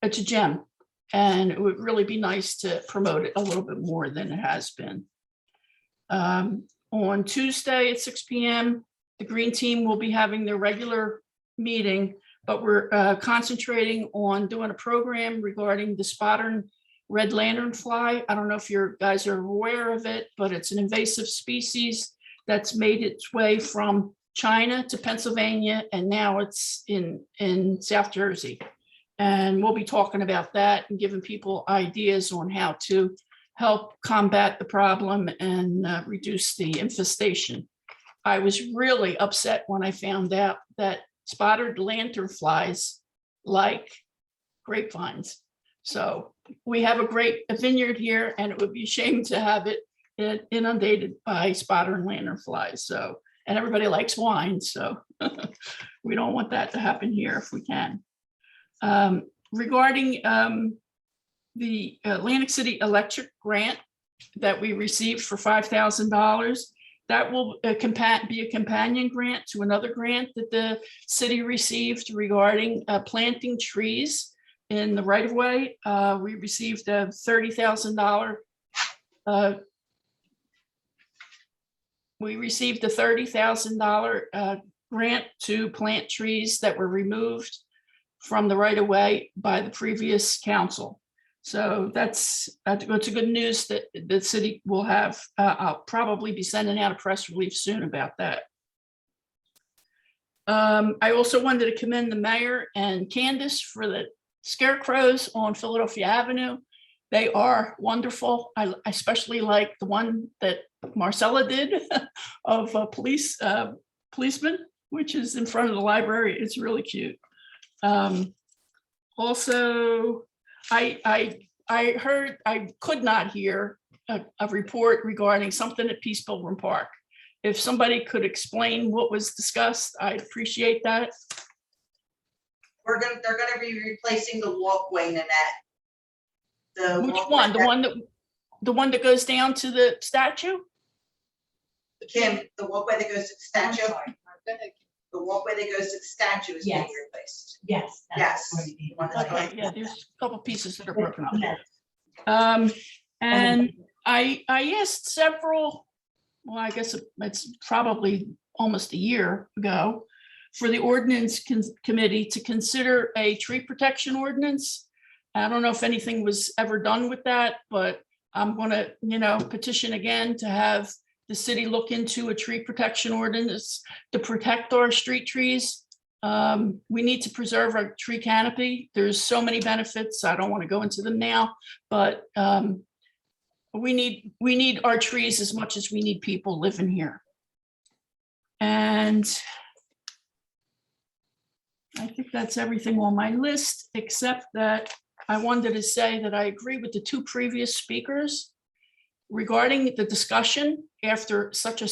a gem, and it would really be nice to promote it a little bit more than it has been. On Tuesday at 6 p.m., the Green Team will be having their regular meeting, but we're concentrating on doing a program regarding the spotted red lanternfly. I don't know if you guys are aware of it, but it's an invasive species that's made its way from China to Pennsylvania, and now it's in South Jersey. And we'll be talking about that and giving people ideas on how to help combat the problem and reduce the infestation. I was really upset when I found out that spotted lanternflies like grapevines. So we have a great vineyard here, and it would be a shame to have it inundated by spotter and lanternflies. So, and everybody likes wine, so we don't want that to happen here if we can. Regarding the Atlantic City Electric grant that we received for $5,000, that will be a companion grant to another grant that the city received regarding planting trees in the right of way. We received a $30,000. We received a $30,000 grant to plant trees that were removed from the right of way by the previous council. So that's a good news that the city will have. I'll probably be sending out a press release soon about that. I also wanted to commend the mayor and Candace for the scarecrows on Philadelphia Avenue. They are wonderful. I especially like the one that Marcella did of a policeman, which is in front of the library. It's really cute. Also, I could not hear a report regarding something at Peace Pilgrim Park. If somebody could explain what was discussed, I'd appreciate that. They're gonna be replacing the walkway, Nanette. Which one? The one that goes down to the statue? Kim, the walkway that goes to the statue, the walkway that goes to the statue is being Yes. replaced. Yes. Yes. going to be- One that's Okay, going- yeah, there's a couple pieces that are broken up. Yes. And I asked several, well, I guess it's probably almost a year ago, for the ordinance committee to consider a tree protection ordinance. I don't know if anything was ever done with that, but I'm gonna, petition again to have the city look into a tree protection ordinance to protect our street trees. We need to preserve our tree canopy. There's so many benefits. I don't want to go into them now, but we need our trees as much as we need people living here. And I think that's everything on my list, except that I wanted to say that I agree with the two previous speakers regarding the discussion after such a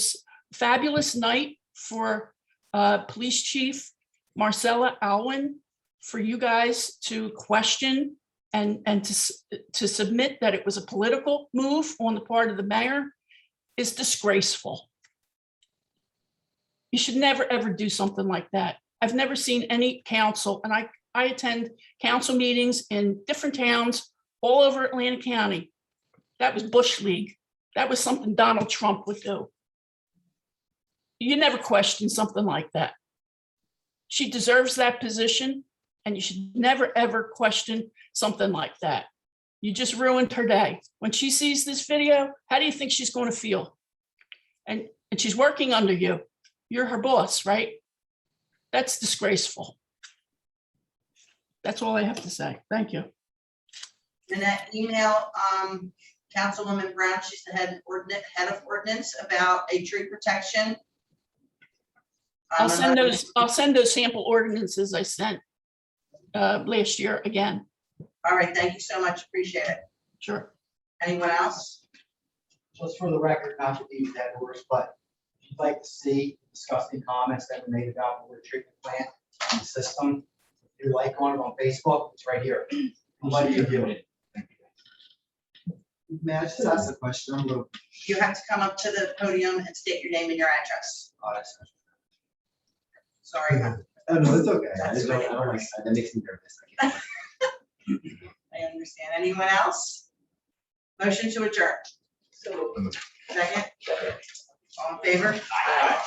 fabulous night for Police Chief Marcella Alwyn, for you guys to question and to submit that it was a political move on the part of the mayor is disgraceful. You should never, ever do something like that. I've never seen any council, and I attend council meetings in different towns all over Atlantic County. That was Bush League. That was something Donald Trump would do. You never question something like that. She deserves that position, and you should never, ever question something like that. You just ruined her day. When she sees this video, how do you think she's going to feel? And she's working under you. You're her boss, right? That's disgraceful. That's all I have to say. Thank you. Nanette, email Councilwoman Brown, she's the head of ordinance, about a tree protection. I'll send those sample ordinances I sent last year again. All right, thank you so much, appreciate it. Sure. Anyone else? Just for the record, not to beat that horse, but if you'd like to see disgusting comments that were made about the water treatment plant and the system, if you like on it on Facebook, it's right here. Let you review it. May I just ask a question? I'm a little. You have to come up to the podium and state your name and your address. Sorry, Oh, no, it's okay. That's I don't okay. like that. That makes me nervous. I can't. I understand. Anyone else? Motion to adjourn. Second? All in favor? Aye.